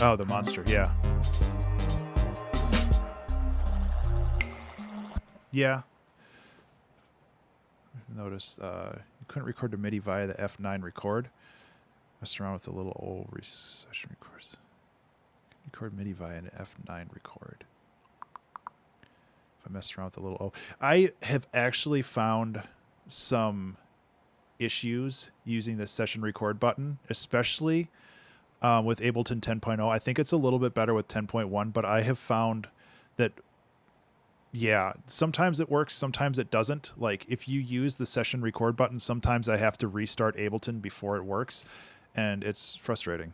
Oh, the monster, yeah. Yeah. Notice you couldn't record to MIDI via the F9 record. Messed around with the little old session records. Record MIDI via an F9 record. If I messed around with the little O. I have actually found some issues using the session record button, especially with Ableton 10.0. I think it's a little bit better with 10.1, but I have found that, yeah, sometimes it works, sometimes it doesn't. Like if you use the session record button, sometimes I have to restart Ableton before it works, and it's frustrating.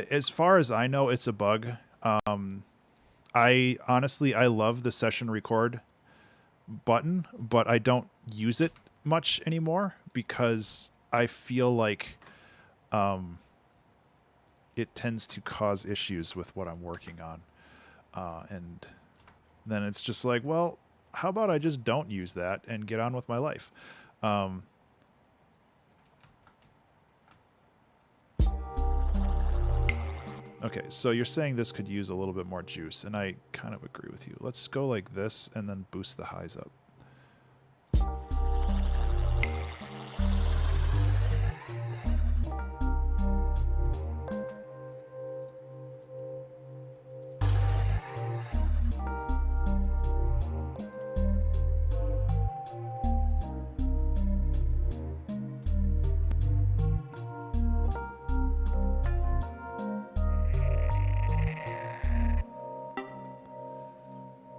As far as I know, it's a bug. I honestly, I love the session record button, but I don't use it much anymore because I feel like it tends to cause issues with what I'm working on. And then it's just like, well, how about I just don't use that and get on with my life? Okay, so you're saying this could use a little bit more juice, and I kind of agree with you. Let's go like this and then boost the highs up.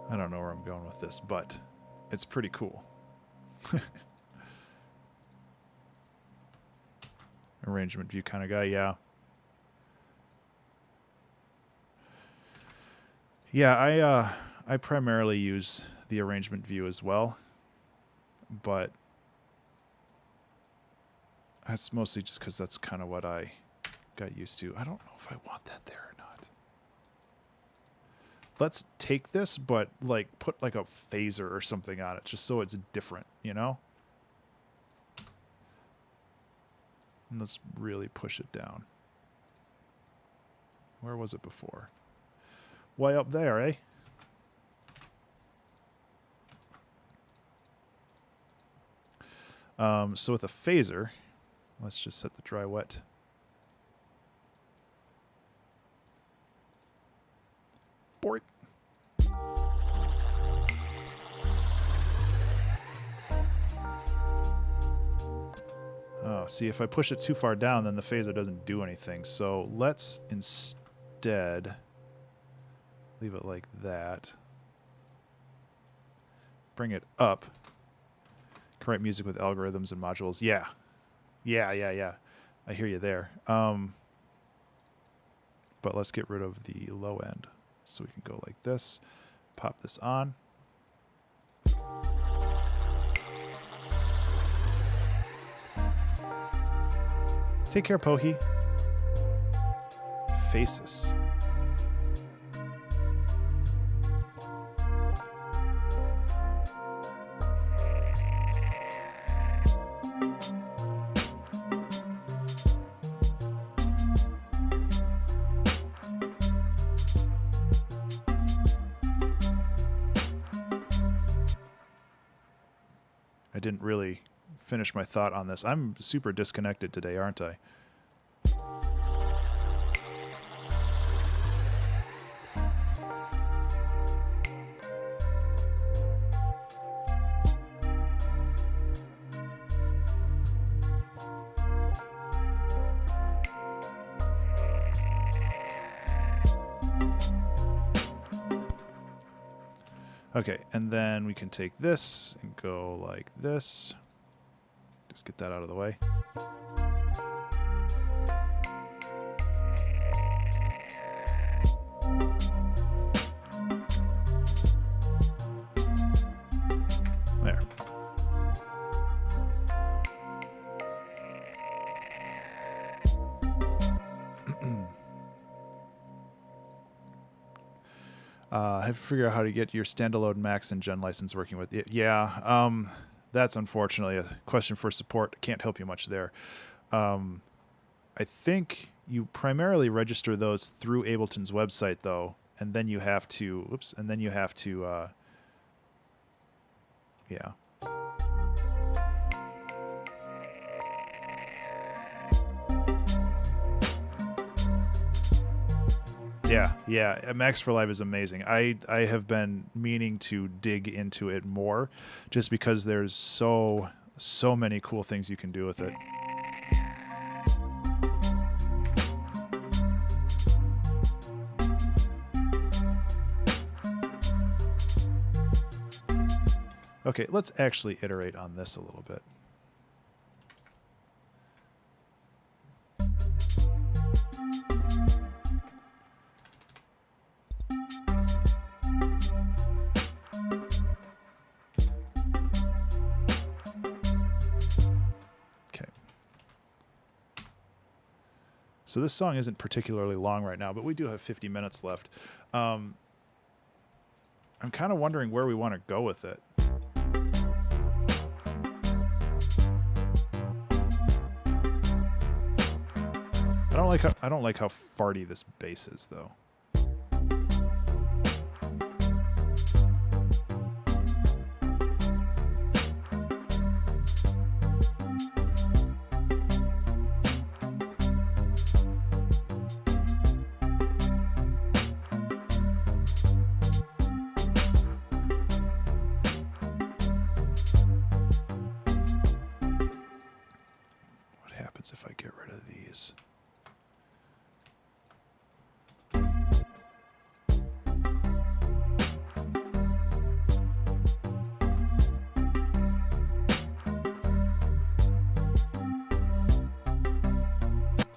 I don't know where I'm going with this, but it's pretty cool. Arrangement view kind of guy, yeah. Yeah, I primarily use the arrangement view as well, but that's mostly just because that's kind of what I got used to. I don't know if I want that there or not. Let's take this, but like put like a phaser or something on it, just so it's different, you know? And let's really push it down. Where was it before? Way up there, eh? So with a phaser, let's just set the dry wet. Bork. Oh, see, if I push it too far down, then the phaser doesn't do anything. So let's instead leave it like that. Bring it up. Can write music with algorithms and modules. Yeah. Yeah. I hear you there. But let's get rid of the low end. So we can go like this. Pop this on. Take care, Pohi. Faces. I didn't really finish my thought on this. I'm super disconnected today, aren't I? Okay, and then we can take this and go like this. Just get that out of the way. Have to figure out how to get your standalone Max and Gen license working with it. Yeah, that's unfortunately a question for support. Can't help you much there. I think you primarily register those through Ableton's website, though, and then you have to, yeah. Yeah. Max for Live is amazing. I have been meaning to dig into it more, just because there's so many cool things you can do with it. Okay, let's actually iterate on this a little bit. So this song isn't particularly long right now, but we do have 50 minutes left. I'm kind of wondering where we want to go with it. I don't like how farty this bass is, though. What happens if I get rid of these?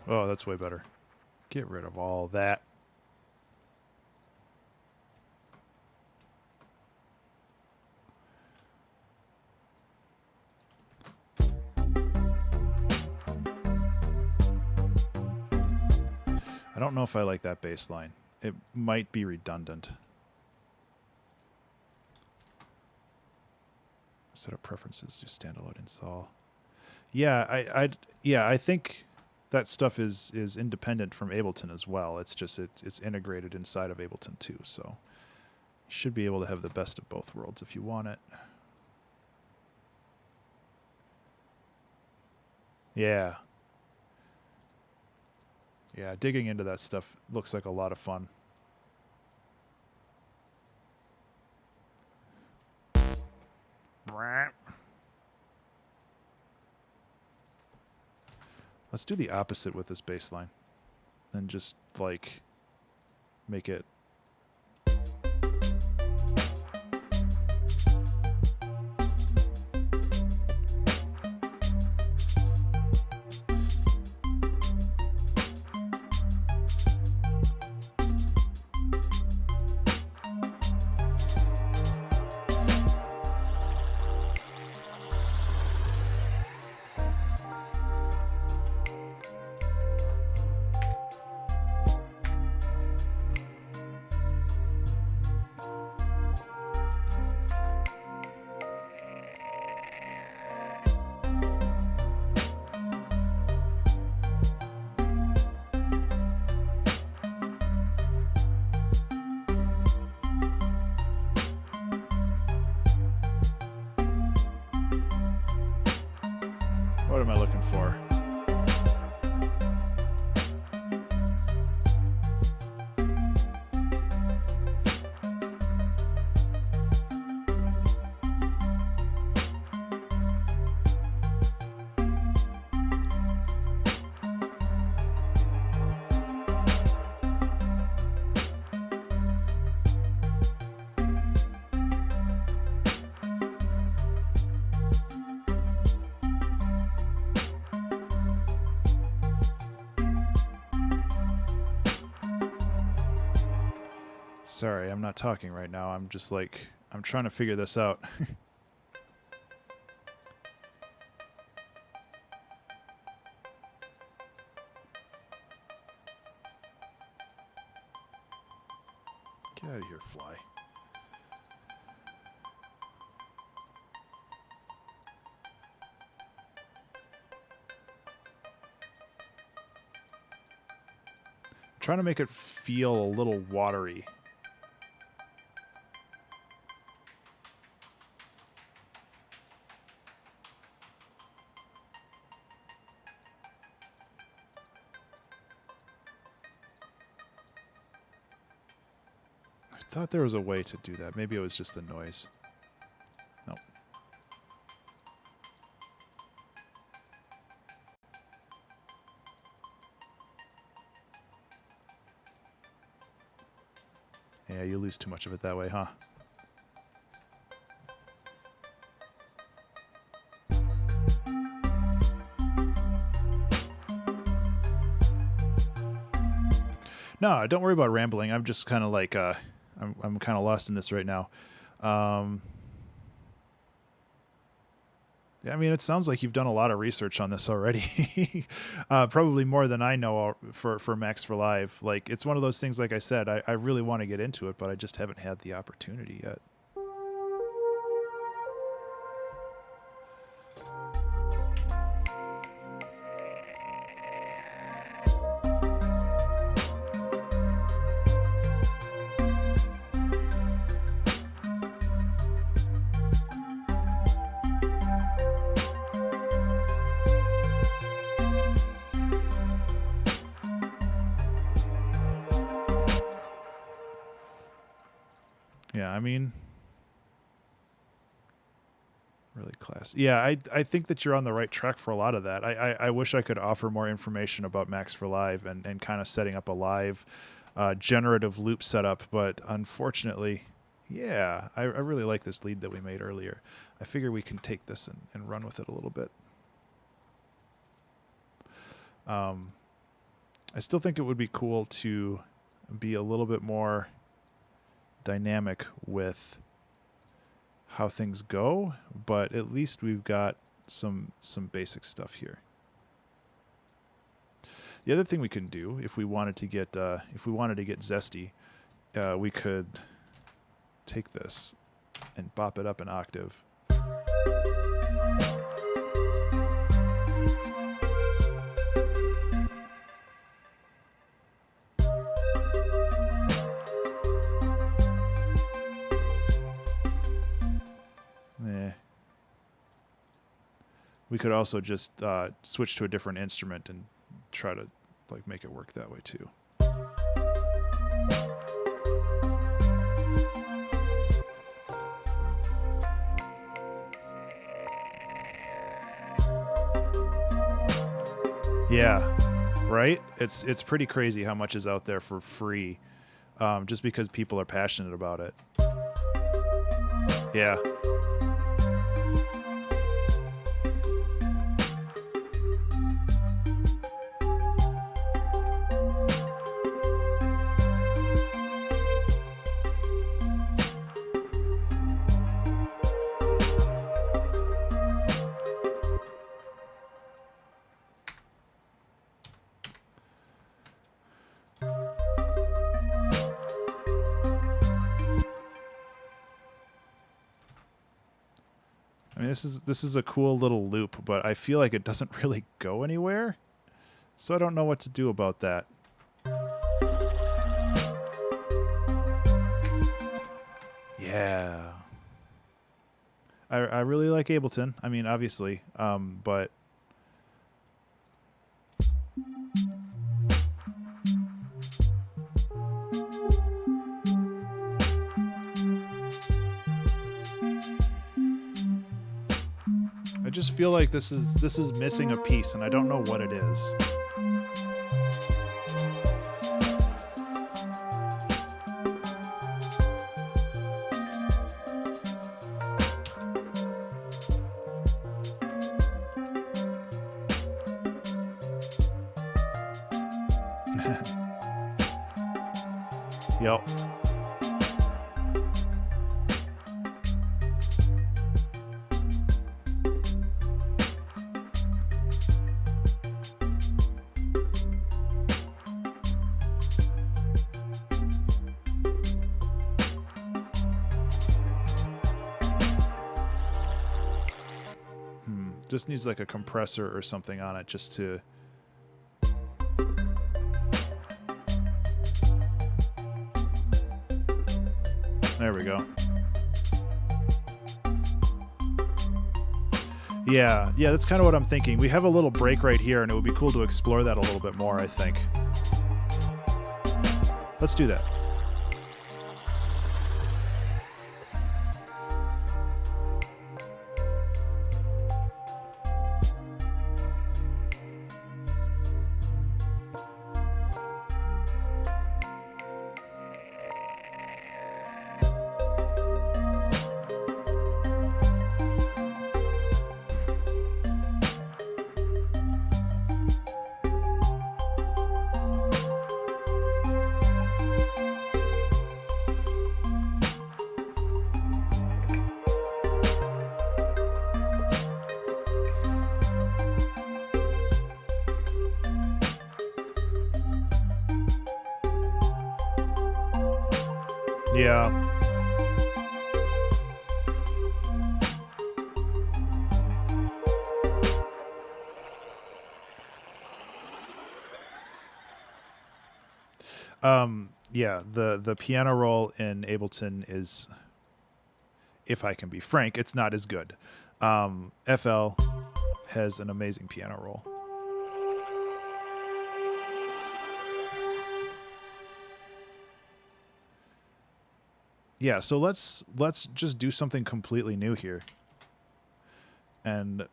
Oh, that's way better. Get rid of all that. I don't know if I like that bass line. It might be redundant. Set up preferences, just standalone install. Yeah, I think that stuff is independent from Ableton as well. It's just it's integrated inside of Ableton too. So you should be able to have the best of both worlds if you want it. Yeah. Yeah, digging into that stuff looks like a lot of fun. Let's do the opposite with this bass line and just like make it. What am I looking for? Sorry, I'm not talking right now. I'm just like, I'm trying to figure this out. Get out of here, fly. Trying to make it feel a little watery. I thought there was a way to do that. Maybe it was just the noise. Nope. Yeah, you lose too much of it that way, huh? No, don't worry about rambling. I'm just kind of like, I'm kind of lost in this right now. Yeah, I mean, it sounds like you've done a lot of research on this already. Probably more than I know for Max for Live. Like, it's one of those things, like I said, I really want to get into it, but I just haven't had the opportunity yet. Yeah, I mean, really class. Yeah, I think that you're on the right track for a lot of that. I wish I could offer more information about Max for Live and kind of setting up a live generative loop setup, but unfortunately, yeah, I really like this lead that we made earlier. I figure we can take this and run with it a little bit. I still think it would be cool to be a little bit more dynamic with how things go, but at least we've got some basic stuff here. The other thing we can do, if we wanted to get zesty, we could take this and bop it up an octave. We could also just switch to a different instrument and try to like make it work that way too. Yeah, right? It's pretty crazy how much is out there for free, just because people are passionate about it. Yeah. I mean, this is a cool little loop, but I feel like it doesn't really go anywhere. So I don't know what to do about that. Yeah. I really like Ableton. I mean, obviously, but I just feel like this is missing a piece, and I don't know what it is. Yep. Just needs like a compressor or something on it just to... There we go. Yeah, that's kind of what I'm thinking. We have a little break right here, and it would be cool to explore that a little bit more, I think. Let's do that. Yeah. Yeah, the piano roll in Ableton is, if I can be frank, it's not as good. FL has an amazing piano roll. Yeah, so let's just do something completely new here. And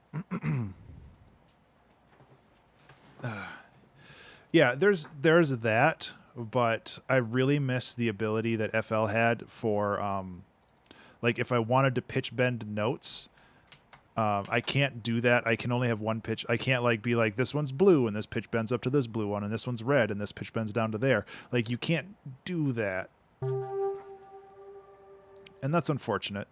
yeah, there's that, but I really miss the ability that FL had for like if I wanted to pitch bend notes, I can't do that. I can only have one pitch. I can't like be like, this one's blue and this pitch bends up to this blue one, and this one's red and this pitch bends down to there. Like, you can't do that. And that's unfortunate.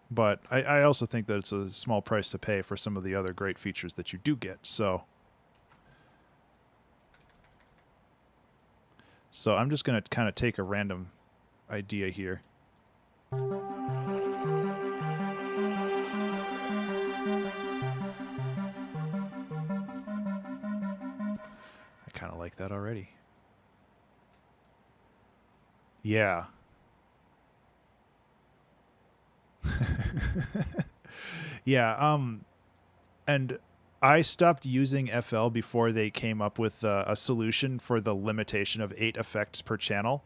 But I also think that it's a small price to pay for some of the other great features that you do get. So I'm just going to kind of take a random idea here. I kind of like that already. Yeah. Yeah, and I stopped using FL before they came up with a solution for the limitation of 8 effects per channel.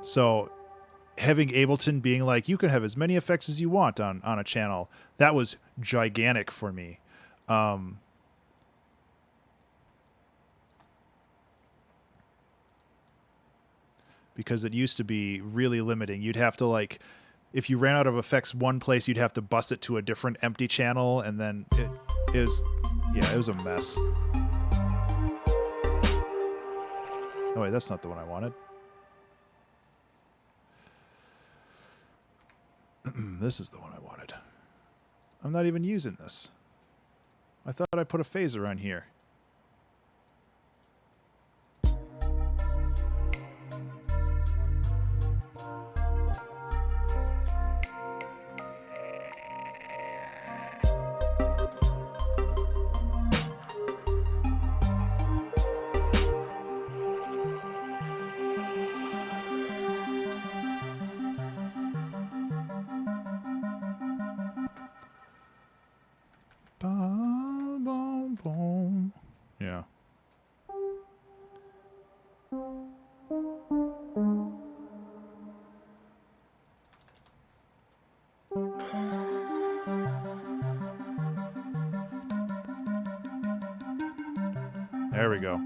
So having Ableton being like, you can have as many effects as you want on a channel, that was gigantic for me. Because it used to be really limiting. You'd have to like... If you ran out of effects one place, you'd have to bus it to a different empty channel, and then it was, yeah, it was a mess. Oh wait, that's not the one I wanted. This is the one I wanted. I'm not even using this. I thought I put a phaser on here. Boom, boom, boom. Yeah. There we go.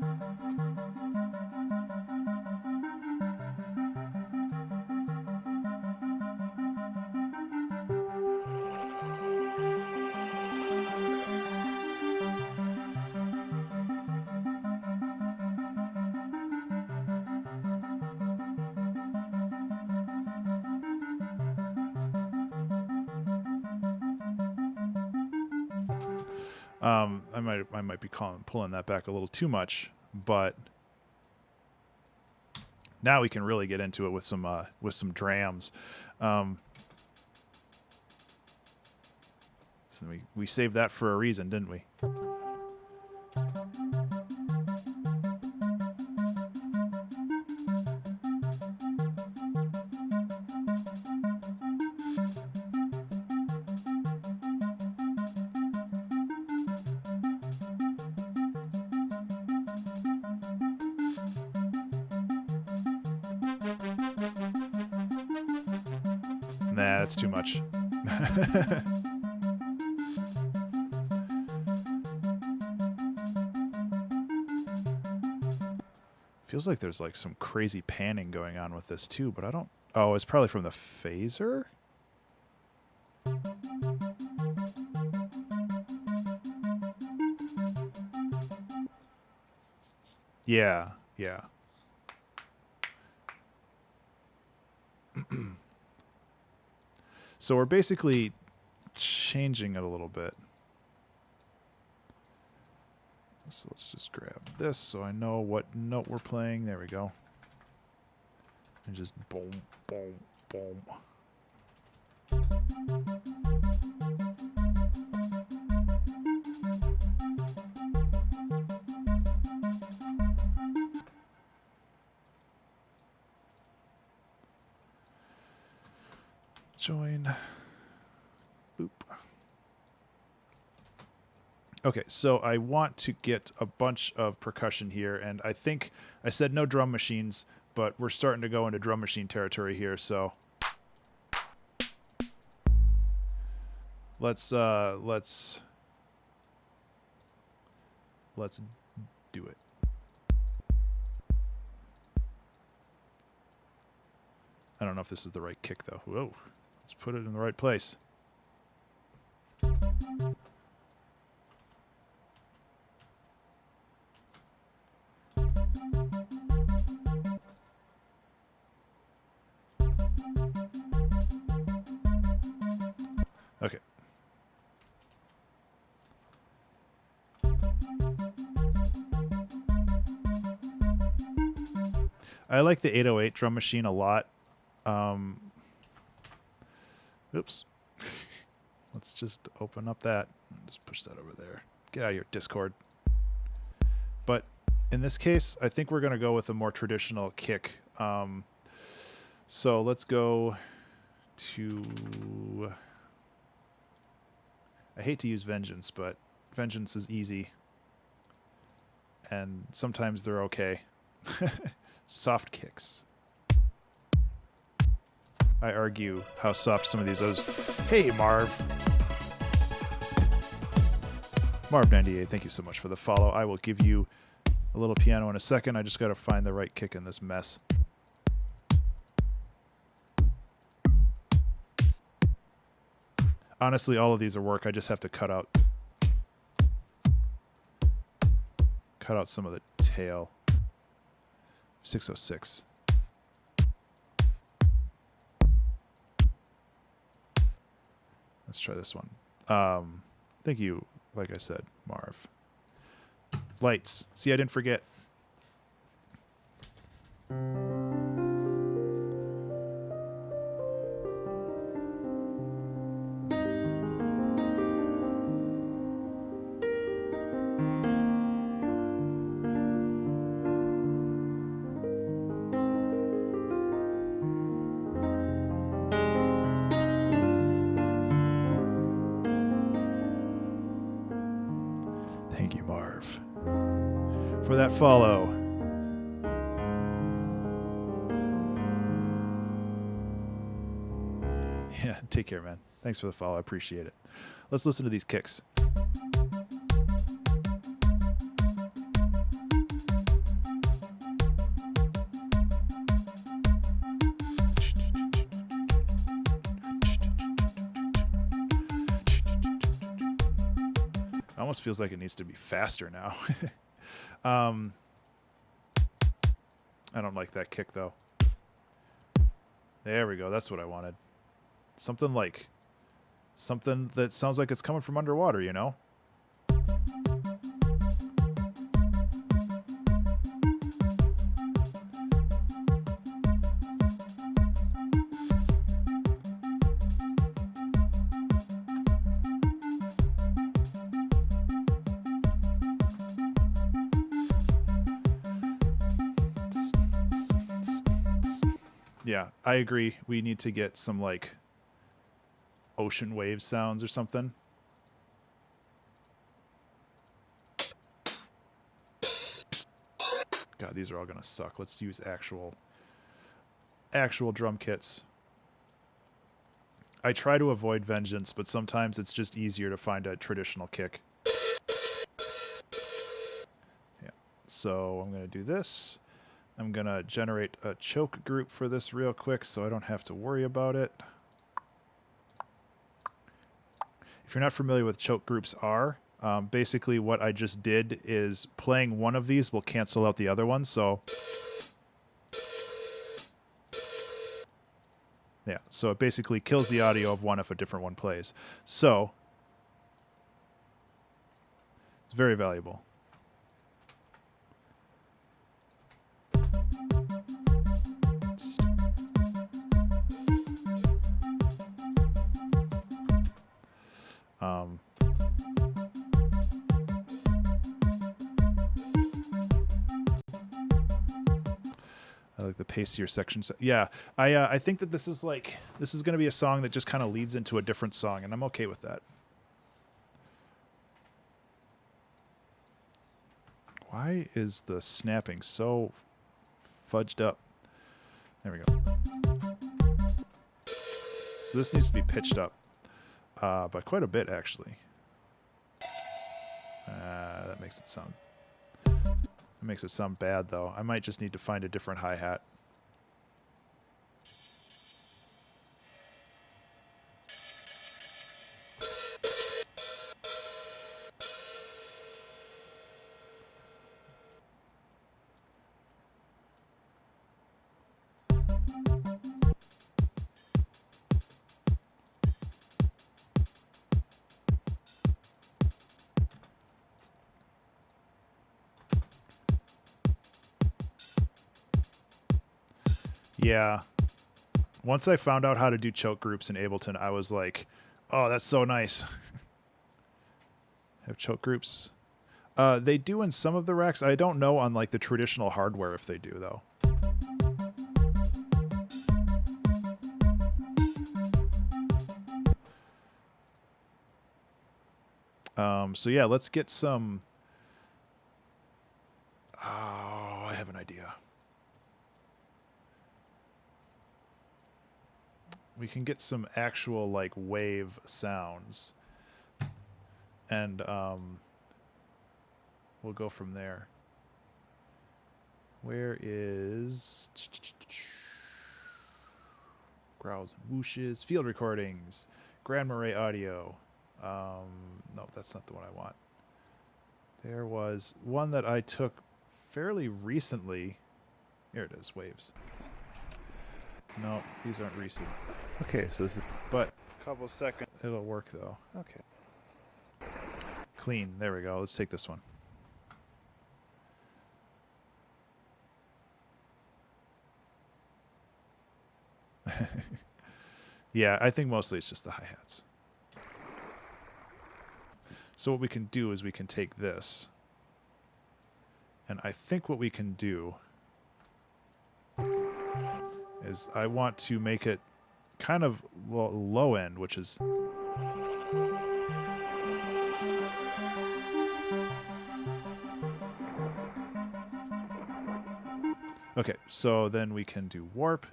I might be pulling that back a little too much, but now we can really get into it with some drams. So we saved that for a reason, didn't we? Nah, that's too much. Feels like there's like some crazy panning going on with this too, but I don't... Oh, it's probably from the phaser? Yeah, yeah. So we're basically changing it a little bit. So let's just grab this so I know what note we're playing. There we go. And just boom, boom, boom. Join loop. Okay, so I want to get a bunch of percussion here, and I think I said no drum machines, but we're starting to go into drum machine territory here, so let's do it. I don't know if this is the right kick though. Whoa. Let's put it in the right place. Okay. I like the 808 drum machine a lot. Oops. Let's just open up that. Just push that over there. Get out of here, Discord. But in this case, I think we're going to go with a more traditional kick. So let's go to... I hate to use Vengeance, but Vengeance is easy. And sometimes they're okay. Soft kicks. I argue how soft some of these are. Hey, Marv. Marv98, thank you so much for the follow. I will give you a little piano in a second. I just got to find the right kick in this mess. Honestly, all of these are work. I just have to cut out some of the tail. 606. Let's try this one. Thank you, like I said, Marv. Lights. See, I didn't forget. Thank you, Marv, for that follow. Yeah, take care, man. Thanks for the follow. I appreciate it. Let's listen to these kicks. Almost feels like it needs to be faster now. I don't like that kick though. There we go. That's what I wanted. Something that sounds like it's coming from underwater, you know? Yeah, I agree. We need to get some like ocean wave sounds or something. God, these are all gonna suck. Let's use actual drum kits. I try to avoid vengeance, but sometimes it's just easier to find a traditional kick. Yeah. So I'm gonna do this. I'm gonna generate a choke group for this real quick so I don't have to worry about it. If you're not familiar with choke groups are, basically what I just did is playing one of these will cancel out the other one. So yeah, so it basically kills the audio of one if a different one plays. So it's very valuable. I like the pacier sections. Yeah, I think that this is going to be a song that just kind of leads into a different song, and I'm okay with that. Why is the snapping so fudged up? There we go. So this needs to be pitched up by quite a bit, actually. That makes it sound. It makes it sound bad, though. I might just need to find a different hi-hat. Yeah. Once I found out how to do choke groups in Ableton, I was like, oh, that's so nice. Have choke groups. They do in some of the racks. I don't know on like the traditional hardware if they do, though. So yeah, let's get some... Oh, I have an idea. We can get some actual like wave sounds. And we'll go from there. Where is... Growls and whooshes, field recordings, Grand Marais audio. No, that's not the one I want. There was one that I took fairly recently. Here it is, waves. No, these aren't recent. Okay, so this is But a couple seconds. it'll work, though. Okay. Clean. There we go. Let's take this one. Yeah, I think mostly it's just the hi-hats. So what we can do is we can take this, and I think what we can do is I want to make it kind of low end, which is... Okay, so then we can do warp.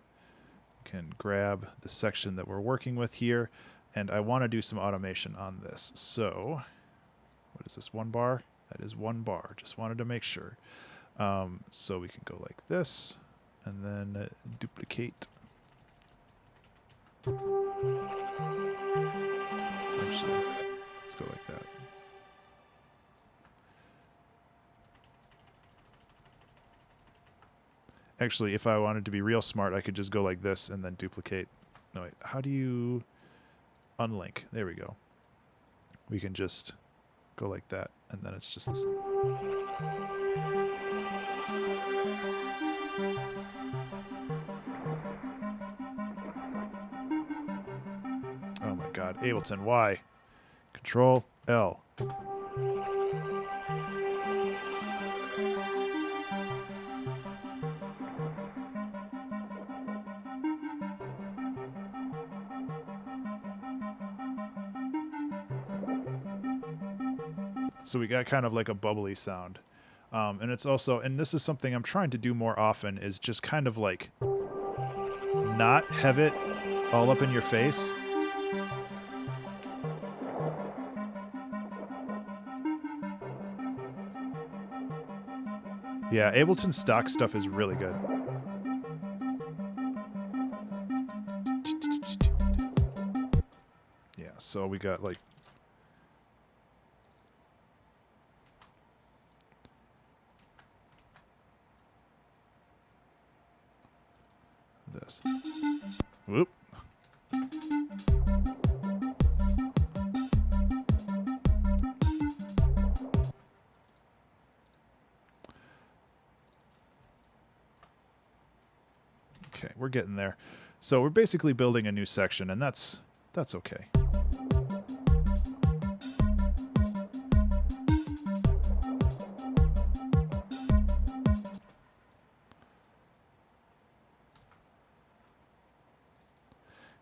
We can grab the section that we're working with here, and I want to do some automation on this. So, what is this, 1 bar? That is 1 bar. Just wanted to make sure. So we can go like this, and then duplicate. Actually, let's go like that. Actually, if I wanted to be real smart, I could just go like this and then duplicate. No, wait. How do you unlink? There we go. We can just go like that, and then it's just this. Oh my god. Ableton, why? Control L. So we got kind of like a bubbly sound. And it's also, and this is something I'm trying to do more often, is just kind of like not have it all up in your face. Yeah, Ableton stock stuff is really good. Yeah, so we got like this. Whoop. Okay, we're getting there. So we're basically building a new section, and that's okay.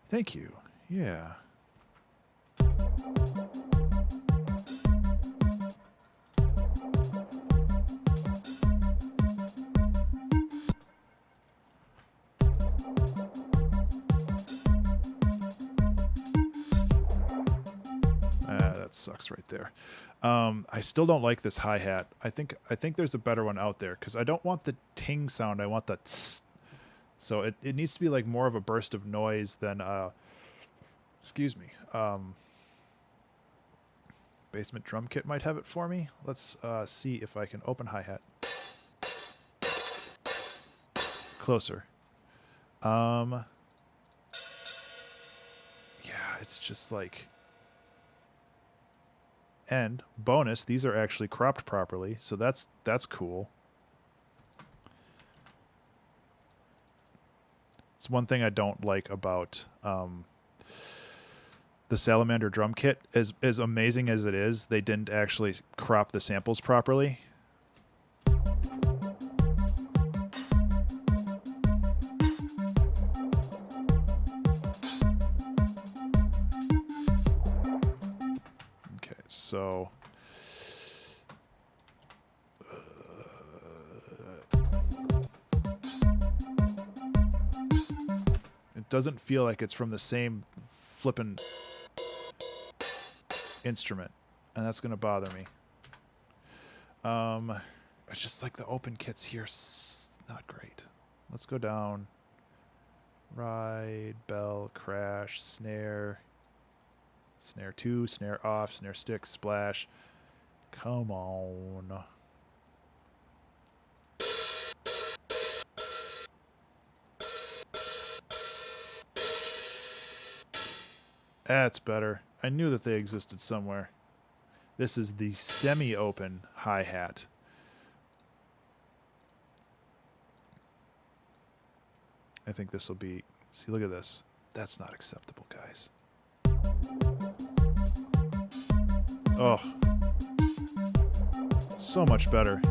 Thank you. Yeah. That sucks right there. I still don't like this hi-hat. I think there's a better one out there, because I don't want the ting sound. I want the tss. So it needs to be like more of a burst of noise than excuse me. Basement Drum Kit might have it for me. Let's see if I can open hi-hat. Closer. Yeah, it's just like, and bonus, these are actually cropped properly, so that's cool. It's one thing I don't like about the Salamander drum kit. As amazing as it is, they didn't actually crop the samples properly. Okay, so it doesn't feel like it's from the same flippin' instrument, and that's going to bother me. It's just like the open kits here, not great. Let's go down. Ride, bell, crash, snare, snare 2, snare off, snare stick, splash. Come on. That's better. I knew that they existed somewhere. This is the semi-open hi-hat. I think this will be... See, look at this. That's not acceptable, guys. Oh. So much better.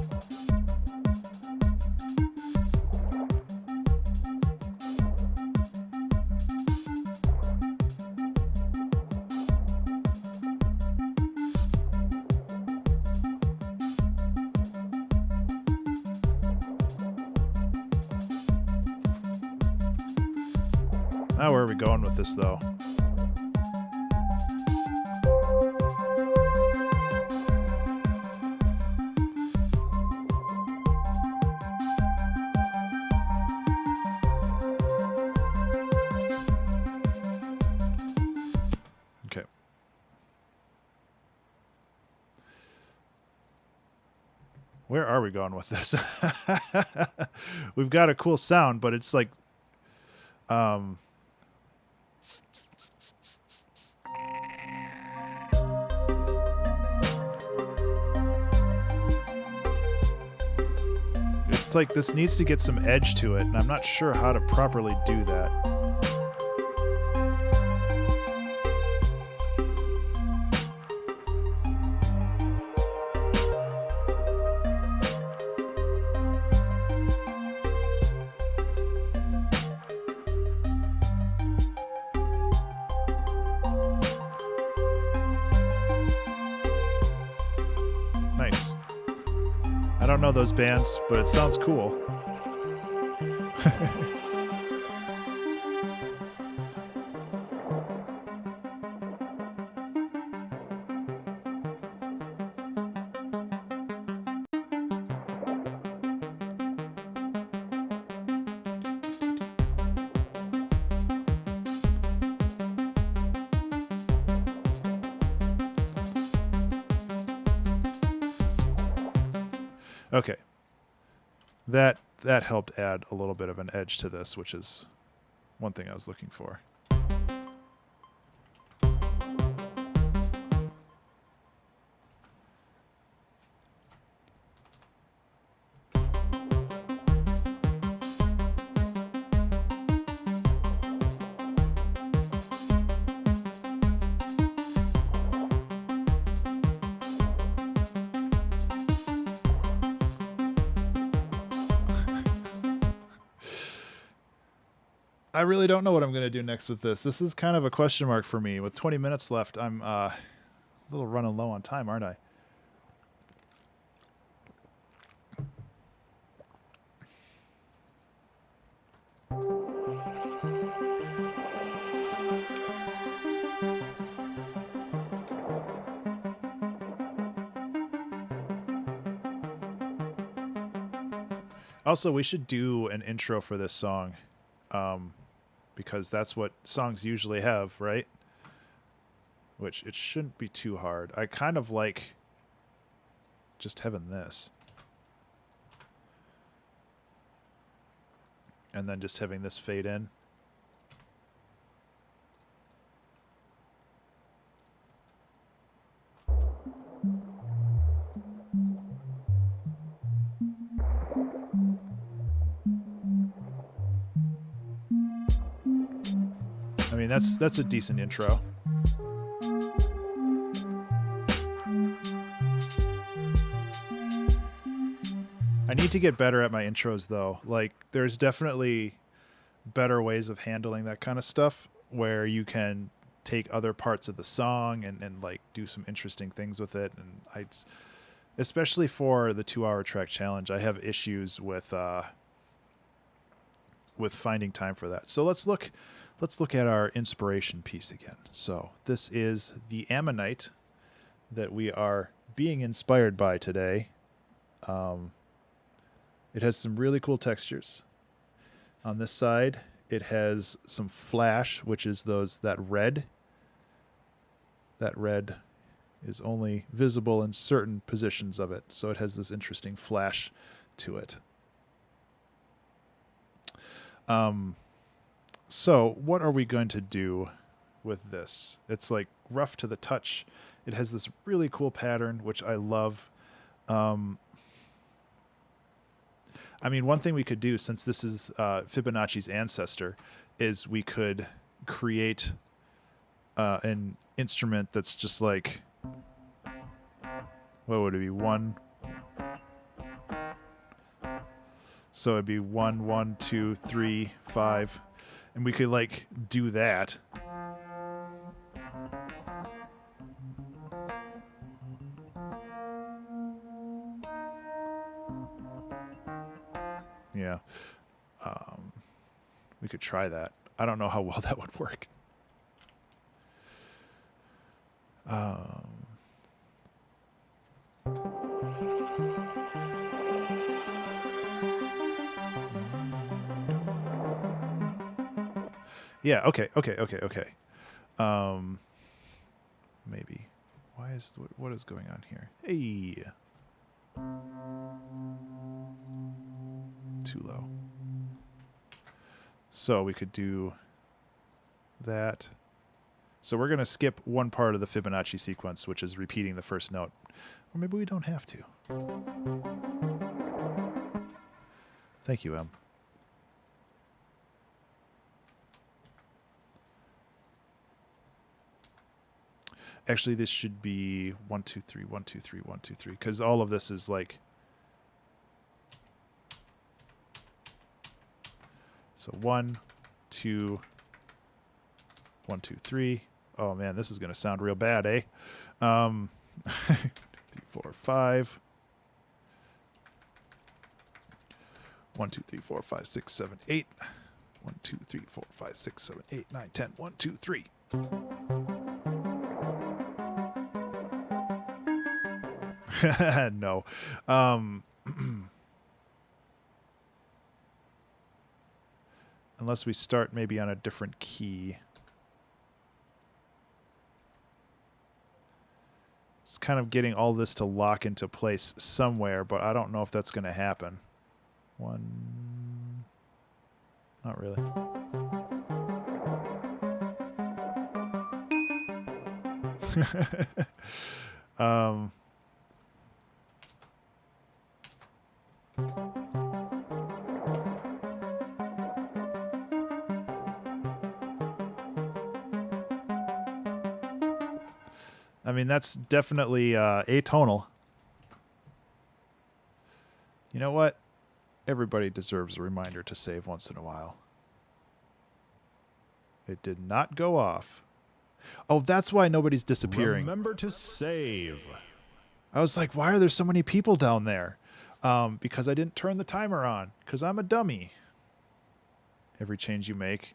Now where are we going with this, though? Okay. Where are we going with this? We've got a cool sound, but it's like... It's like this needs to get some edge to it, and I'm not sure how to properly do that. I don't know those bands, but it sounds cool. Okay. That helped add a little bit of an edge to this, which is one thing I was looking for. I really don't know what I'm going to do next with this. This is kind of a question mark for me. With 20 minutes left, I'm a little running low on time, aren't I? Also, we should do an intro for this song. Because that's what songs usually have, right? Which it shouldn't be too hard. I kind of like just having this. And then just having this fade in. I mean, that's a decent intro. I need to get better at my intros, though. Like, there's definitely better ways of handling that kind of stuff where you can take other parts of the song and like do some interesting things with it. And especially for the 2-hour track challenge, I have issues with finding time for that. So let's look at our inspiration piece again. So this is the Ammonite that we are being inspired by today. It has some really cool textures. On this side, it has some flash, which is that red. That red is only visible in certain positions of it. So it has this interesting flash to it. So what are we going to do with this? It's like rough to the touch. It has this really cool pattern, which I love. I mean, one thing we could do, since this is Fibonacci's Ancestor, is we could create an instrument that's just like, what would it be? One. So it'd be 1, 1, 2, 3, 5. And we could like do that. Yeah. We could try that. I don't know how well that would work. Yeah, okay. Maybe. What is going on here? Hey. Too low. So we could do that. So we're going to skip one part of the Fibonacci sequence, which is repeating the first note. Or maybe we don't have to. Thank you, Em. Actually, this should be 1, 2, 3, 1, 2, 3, 1, 2, 3, because all of this is like. So 1, 2, 1, 2, 3. Oh man, this is going to sound real bad, eh? 3, 4, 5. 1, 2, 3, 4, 5, 6, 7, 8. 1, 2, 3, 4, 5, 6, 7, 8, 9, 10. 1, 2, 3. No. Unless we start maybe on a different key. It's kind of getting all this to lock into place somewhere, but I don't know if that's going to happen. One. Not really. I mean, that's definitely atonal. You know what? Everybody deserves a reminder to save once in a while. It did not go off. Oh, that's why nobody's disappearing. Remember to save. I was like, why are there so many people down there? Because I didn't turn the timer on. Because I'm a dummy. Every change you make.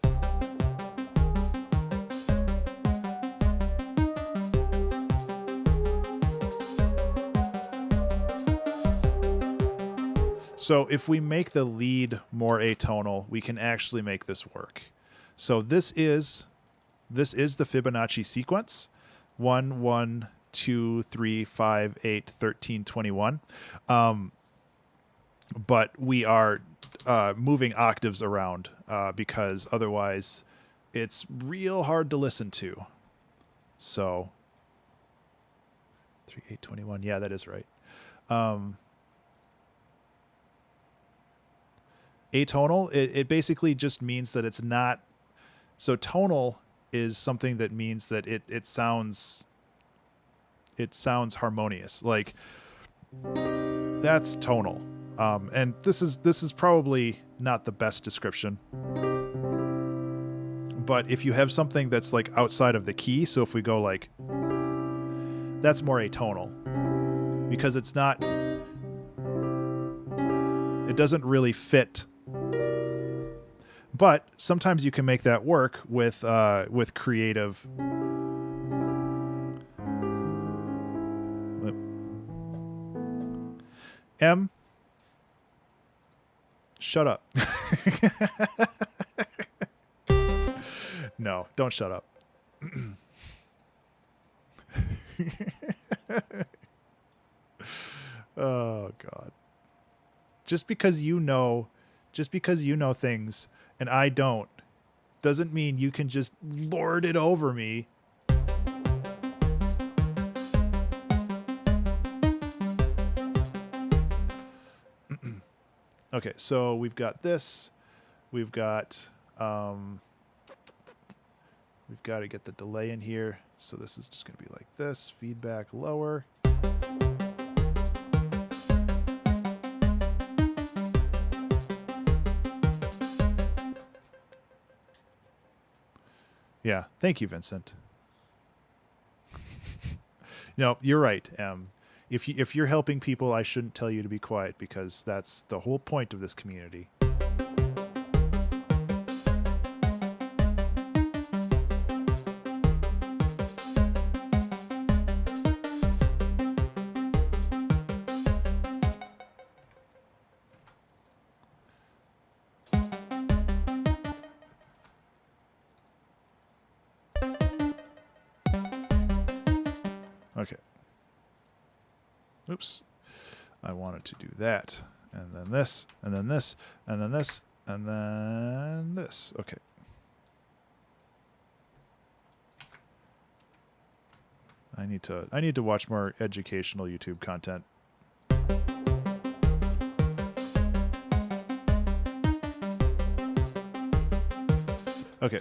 So if we make the lead more atonal, we can actually make this work. So this is the Fibonacci sequence. 1, 1, 2, 3, 5, 8, 13, 21. But we are moving octaves around because otherwise it's real hard to listen to. So 3, 8, 21. Yeah, that is right. Atonal, it basically just means that it's not. So tonal is something that means that it sounds harmonious. Like that's tonal. And this is probably not the best description. But if you have something that's like outside of the key, so if we go like, that's more atonal. Because it's not, it doesn't really fit. But sometimes you can make that work with creative. M. Shut up. No, don't shut up. Oh God. Just because you know things and I don't, doesn't mean you can just lord it over me. Okay, so we've got this. We've got to get the delay in here. So this is just going to be like this. Feedback lower. Yeah, thank you, Vincent. No, you're right, Em. If you're helping people, I shouldn't tell you to be quiet because that's the whole point of this community. Okay. Oops. I wanted to do that. And then this, and then this, and then this, and then this. Okay. I need to watch more educational YouTube content. Okay.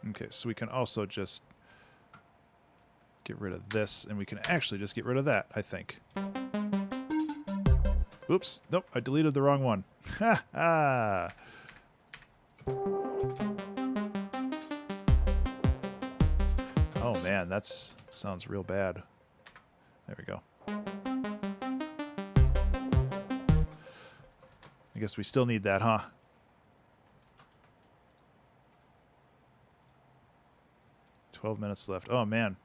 Okay, so we can also just get rid of this, and we can actually just get rid of that, I think. Oops. Nope. I deleted the wrong one. Ha ha. Oh man, sounds real bad. There we go. I guess we still need that, huh? $12 left. Oh man.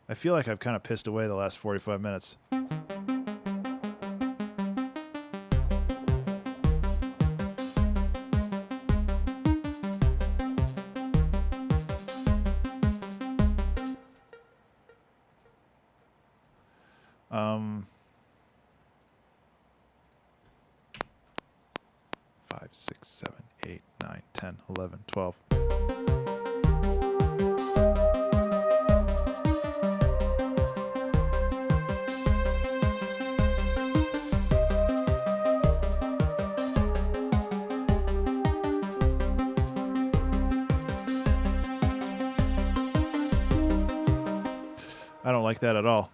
I feel like I've kind of pissed away the last 45 minutes. Five, 6, 7, 8, 9, 10, 11, 12. I don't like that at all.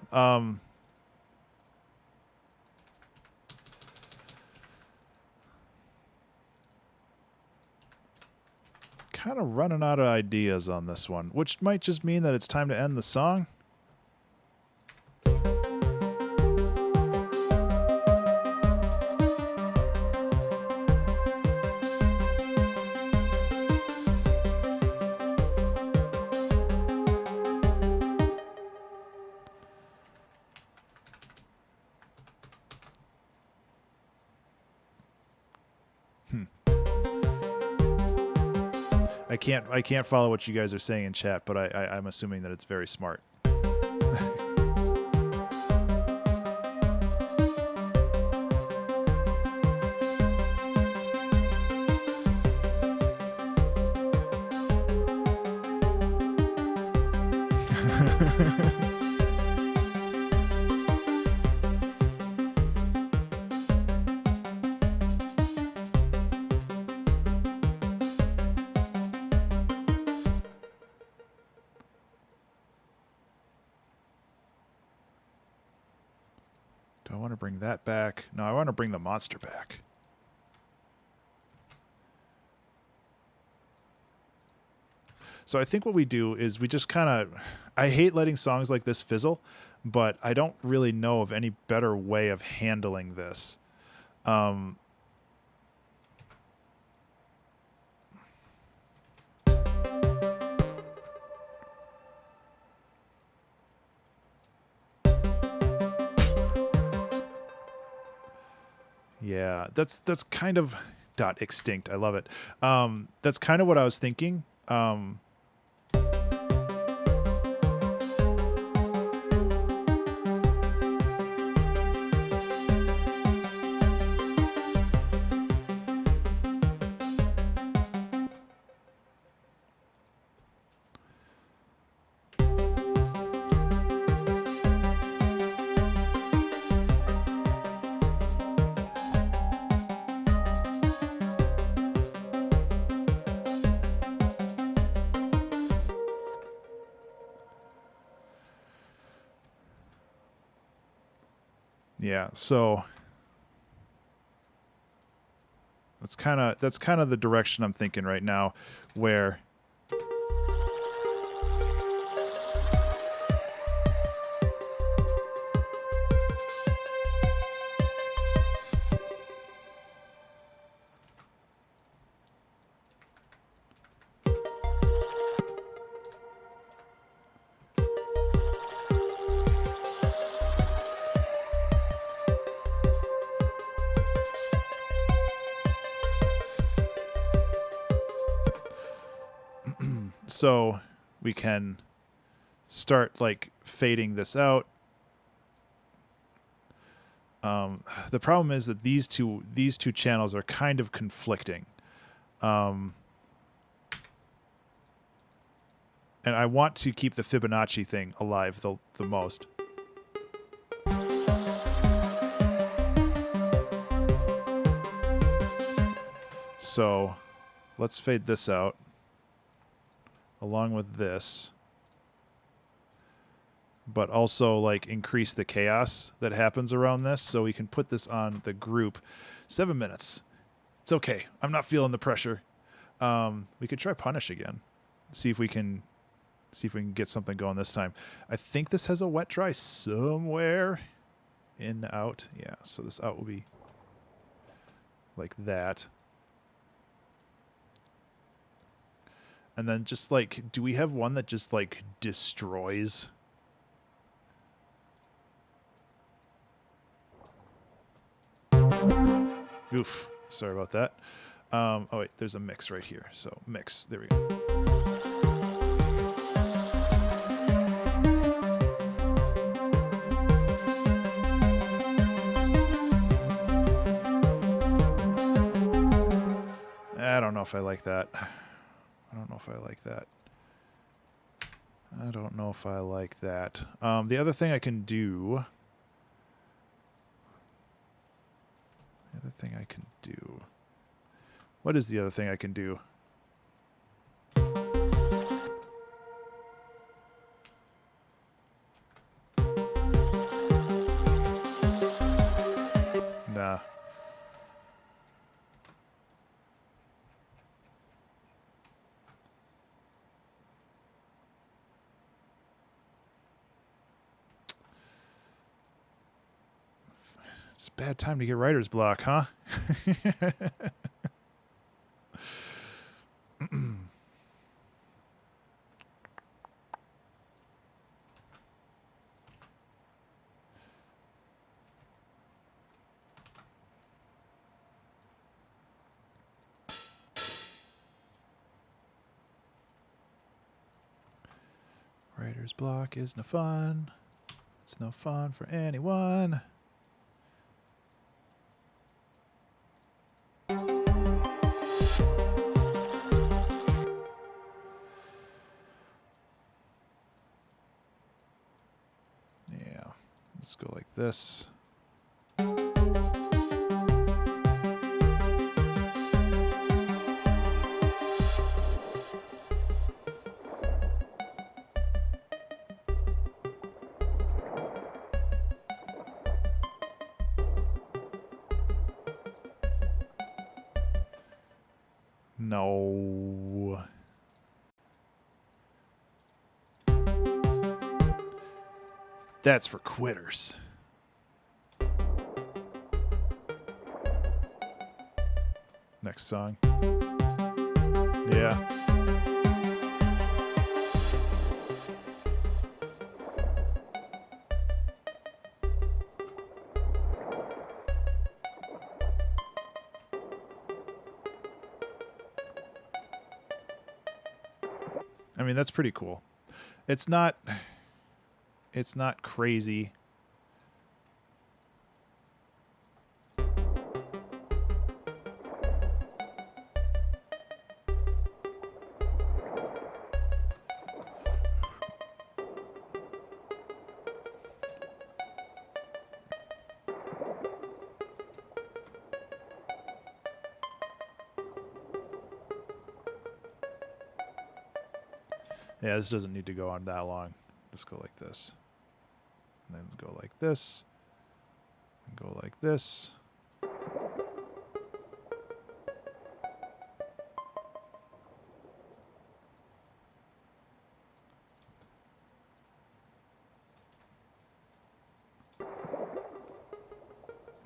Kind of running out of ideas on this one, which might just mean that it's time to end the song. I can't follow what you guys are saying in chat, but I'm assuming that it's very smart. Do I want to bring that back? No, I want to bring the monster back. So I think what we do is we just kind of... I hate letting songs like this fizzle, but I don't really know of any better way of handling this. Yeah, that's kind of extinct. I love it. That's kind of what I was thinking. Yeah, so that's kind of the direction I'm thinking right now, where so we can start like fading this out. The problem is that these two channels are kind of conflicting. And I want to keep the Fibonacci thing alive the most. So let's fade this out along with this. but also like increase the chaos that happens around this. So we can put this on the group. 7 minutes. It's okay. I'm not feeling the pressure. We could try punish again. See if we can get something going this time. I think this has a wet dry somewhere. In, out. Yeah, so this out will be like that. And then just like, do we have one that just like destroys? Oof. Sorry about that. Oh wait, there's a mix right here. So mix. There we go. I don't know if I like that. I don't know if I like that. I don't know if I like that. The other thing I can do... The other thing I can do... What is the other thing I can do? Nah. It's a bad time to get writer's block, huh? Writer's block is no fun. It's no fun for anyone. Yeah, let's go like this. No. That's for quitters. Next song. Yeah. I mean, that's pretty cool. It's not crazy. Yeah, this doesn't need to go on that long. Just go like this. And then go like this. And go like this.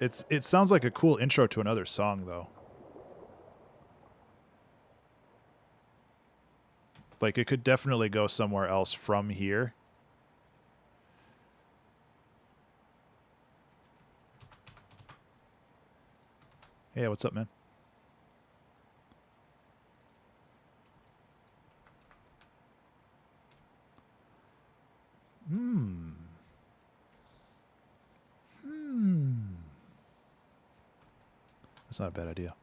It sounds like a cool intro to another song, though. Like, it could definitely go somewhere else from here. Hey, what's up, man? That's not a bad idea.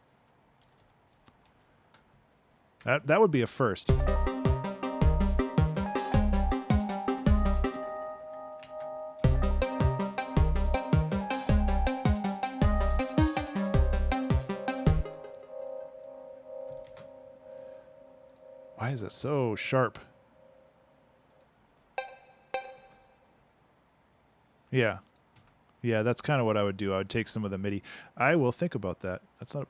That would be a first. Why is it so sharp? Yeah. Yeah, that's kind of what I would do. I would take some of the MIDI. I will think about that. That's not...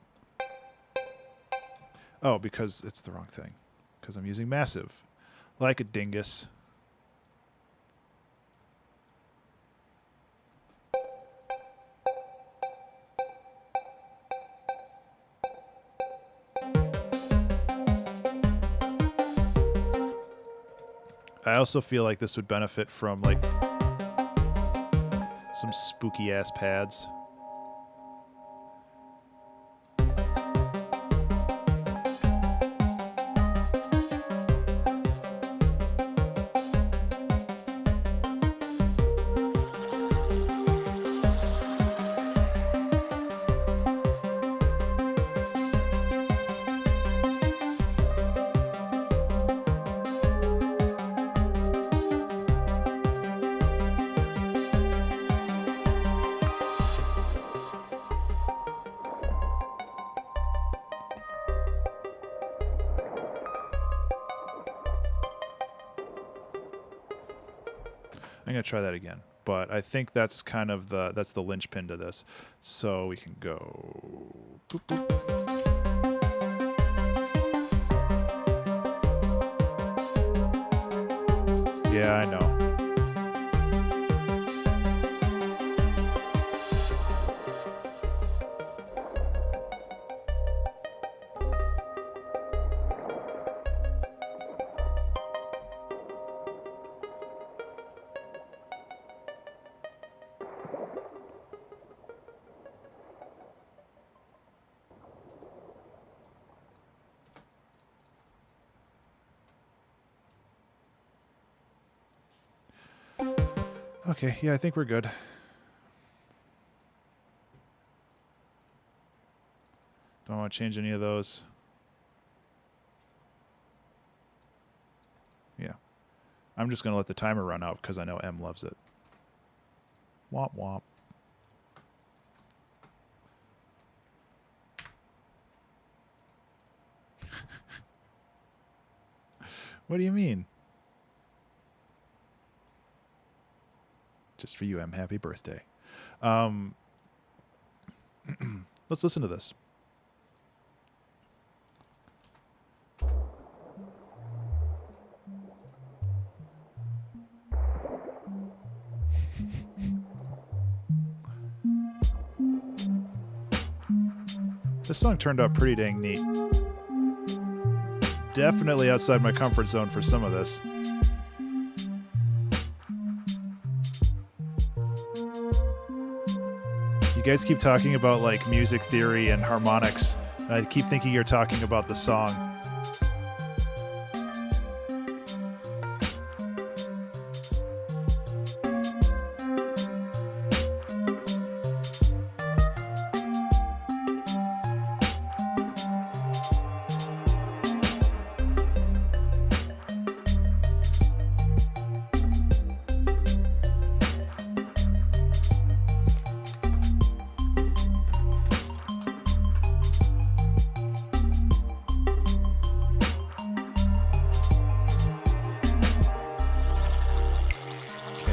Oh, because it's the wrong thing. Because I'm using massive. Like a dingus. I also feel like this would benefit from like some spooky ass pads. I'm gonna try that again, but I think that's kind of the linchpin to this. So we can go. Boop, boop. Yeah, I know. Okay, yeah, I think we're good. Don't want to change any of those. Yeah. I'm just going to let the timer run out because I know M loves it. Womp womp. What do you mean? Just for you, M. Happy birthday. Let's listen to this. This song turned out pretty dang neat. Definitely outside my comfort zone for some of this. You guys keep talking about like music theory and harmonics, and I keep thinking you're talking about the song.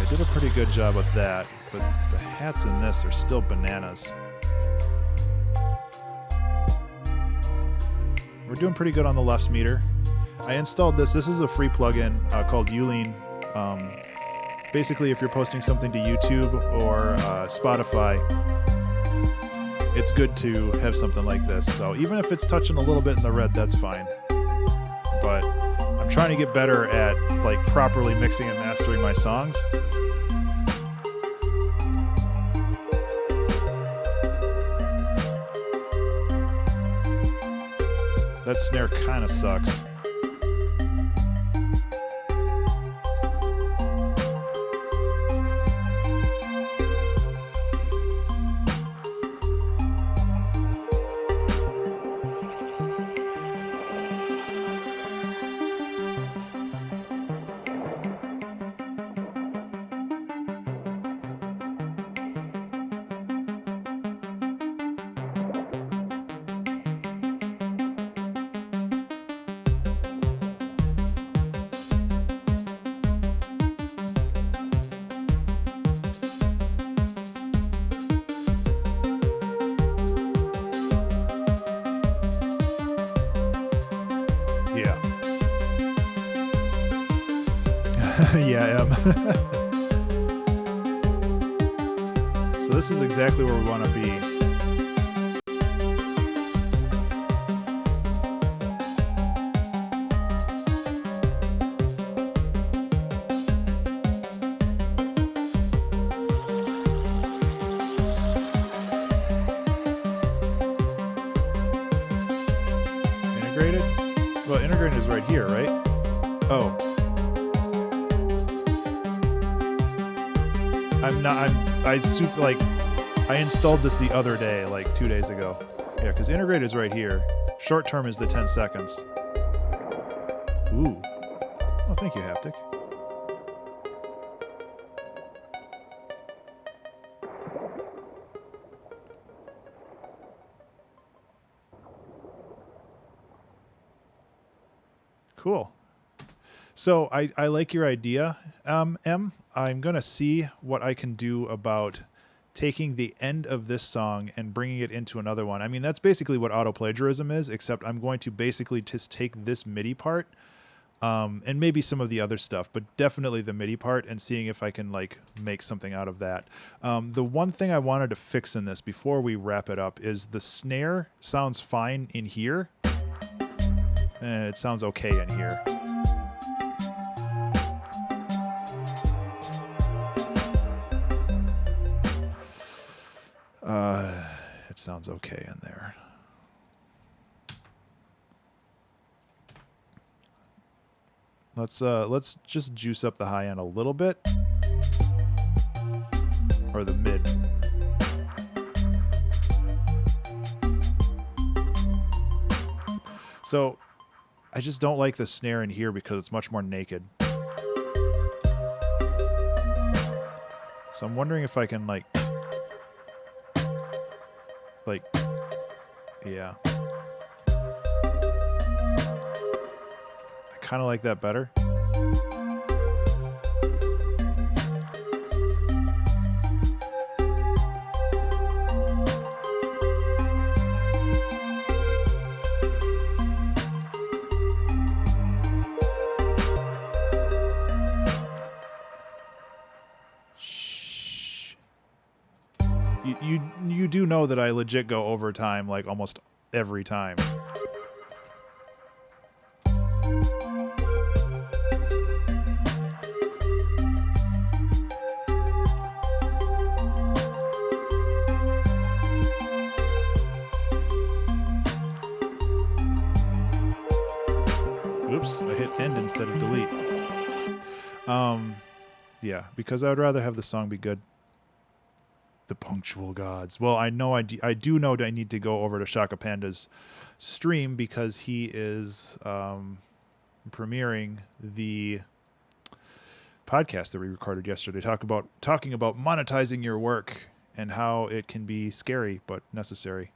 Did a pretty good job with that, but the hats in this are still bananas. We're doing pretty good on the lefts meter. I installed this. This is a free plugin called Uline. Basically, if you're posting something to YouTube or Spotify, it's good to have something like this. So even if it's touching a little bit in the red, that's fine. But I'm trying to get better at like properly mixing and mastering my songs. That snare kind of sucks. Yeah, M. So this is exactly where we want to be. Integrated? Well, integrated is right here, right? Oh. I installed this the other day, like 2 days ago. Yeah, because integrated is right here. Short term is the 10 seconds. Ooh. Oh, thank you, Haptic. Cool. So I like your idea, M. I'm going to see what I can do about taking the end of this song and bringing it into another one. I mean, that's basically what auto-plagiarism is, except I'm going to basically just take this MIDI part and maybe some of the other stuff, but definitely the MIDI part, and seeing if I can like make something out of that. The one thing I wanted to fix in this before we wrap it up is the snare sounds fine in here. And it sounds okay in here. It sounds okay in there. Let's just juice up the high end a little bit, or the mid. So I just don't like the snare in here because it's much more naked. So I'm wondering if I can yeah. I kind of like that better. You do know that I legit go overtime like almost every time. Oops, I hit end instead of delete. Yeah, because I would rather have the song be good. The punctual gods. Well, I do know that I need to go over to Shaka Panda's stream because he is premiering the podcast that we recorded yesterday, talking about monetizing your work and how it can be scary but necessary.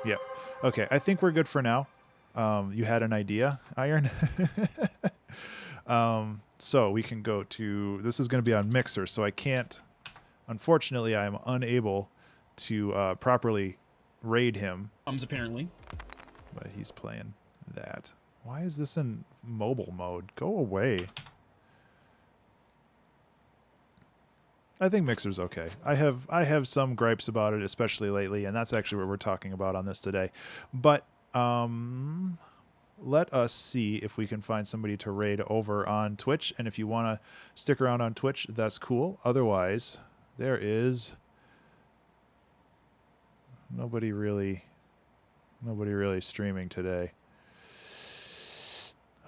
Yep. Okay, I think we're good for now. You had an idea, Iron? So we can go to... This is going to be on Mixer, so I can't... Unfortunately, I am unable to properly raid him. Apparently. But he's playing that. Why is this in mobile mode? Go away. I think Mixer's okay. I have some gripes about it, especially lately, and that's actually what we're talking about on this today. But let us see if we can find somebody to raid over on Twitch. And if you want to stick around on Twitch, that's cool. Otherwise, there is nobody really streaming today.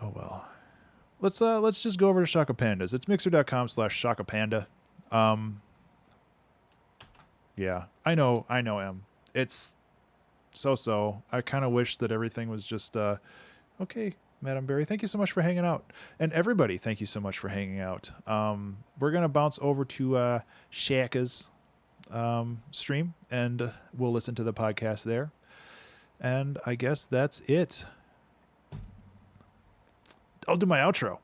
Oh well. Let's just go over to Shaka Pandas. It's mixer.com/Shaka Panda. Yeah, I know, Em. It's so. I kind of wish that everything was just, okay, Madam Berry, thank you so much for hanging out. And everybody, thank you so much for hanging out. We're going to bounce over to, Shaka's, stream, and we'll listen to the podcast there. And I guess that's it. I'll do my outro.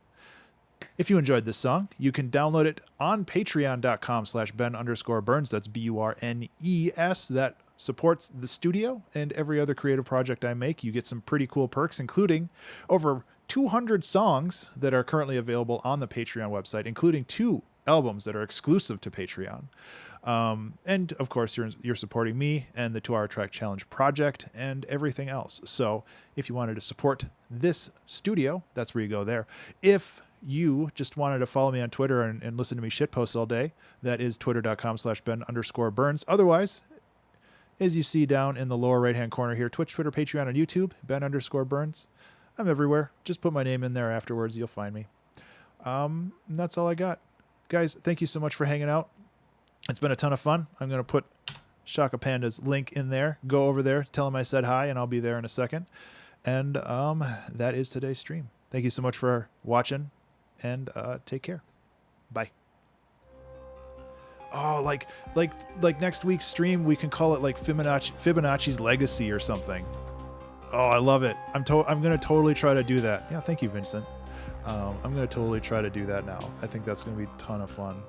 If you enjoyed this song, you can download it on patreon.com/Ben_Burns. That's BURNES. That supports the studio and every other creative project I make. You get some pretty cool perks, including over 200 songs that are currently available on the Patreon website, including 2 albums that are exclusive to Patreon. And of course, you're supporting me and the 2-Hour Track Challenge project and everything else. So if you wanted to support this studio, that's where you go there. If you just wanted to follow me on Twitter and listen to me shitpost all day, that is twitter.com/Ben_Burns. Otherwise, as you see down in the lower right-hand corner here, Twitch, Twitter, Patreon, and YouTube, Ben_Burns. I'm everywhere. Just put my name in there afterwards. You'll find me. And that's all I got. Guys, thank you so much for hanging out. It's been a ton of fun. I'm going to put Shaka Panda's link in there. Go over there, tell him I said hi, and I'll be there in a second. And that is today's stream. Thank you so much for watching, and take care. Bye. Oh, like next week's stream, we can call it like Fibonacci's Legacy or something. Oh, I love it. I'm going to totally try to do that. Yeah, thank you, Vincent. I'm going to totally try to do that now. I think that's going to be a ton of fun.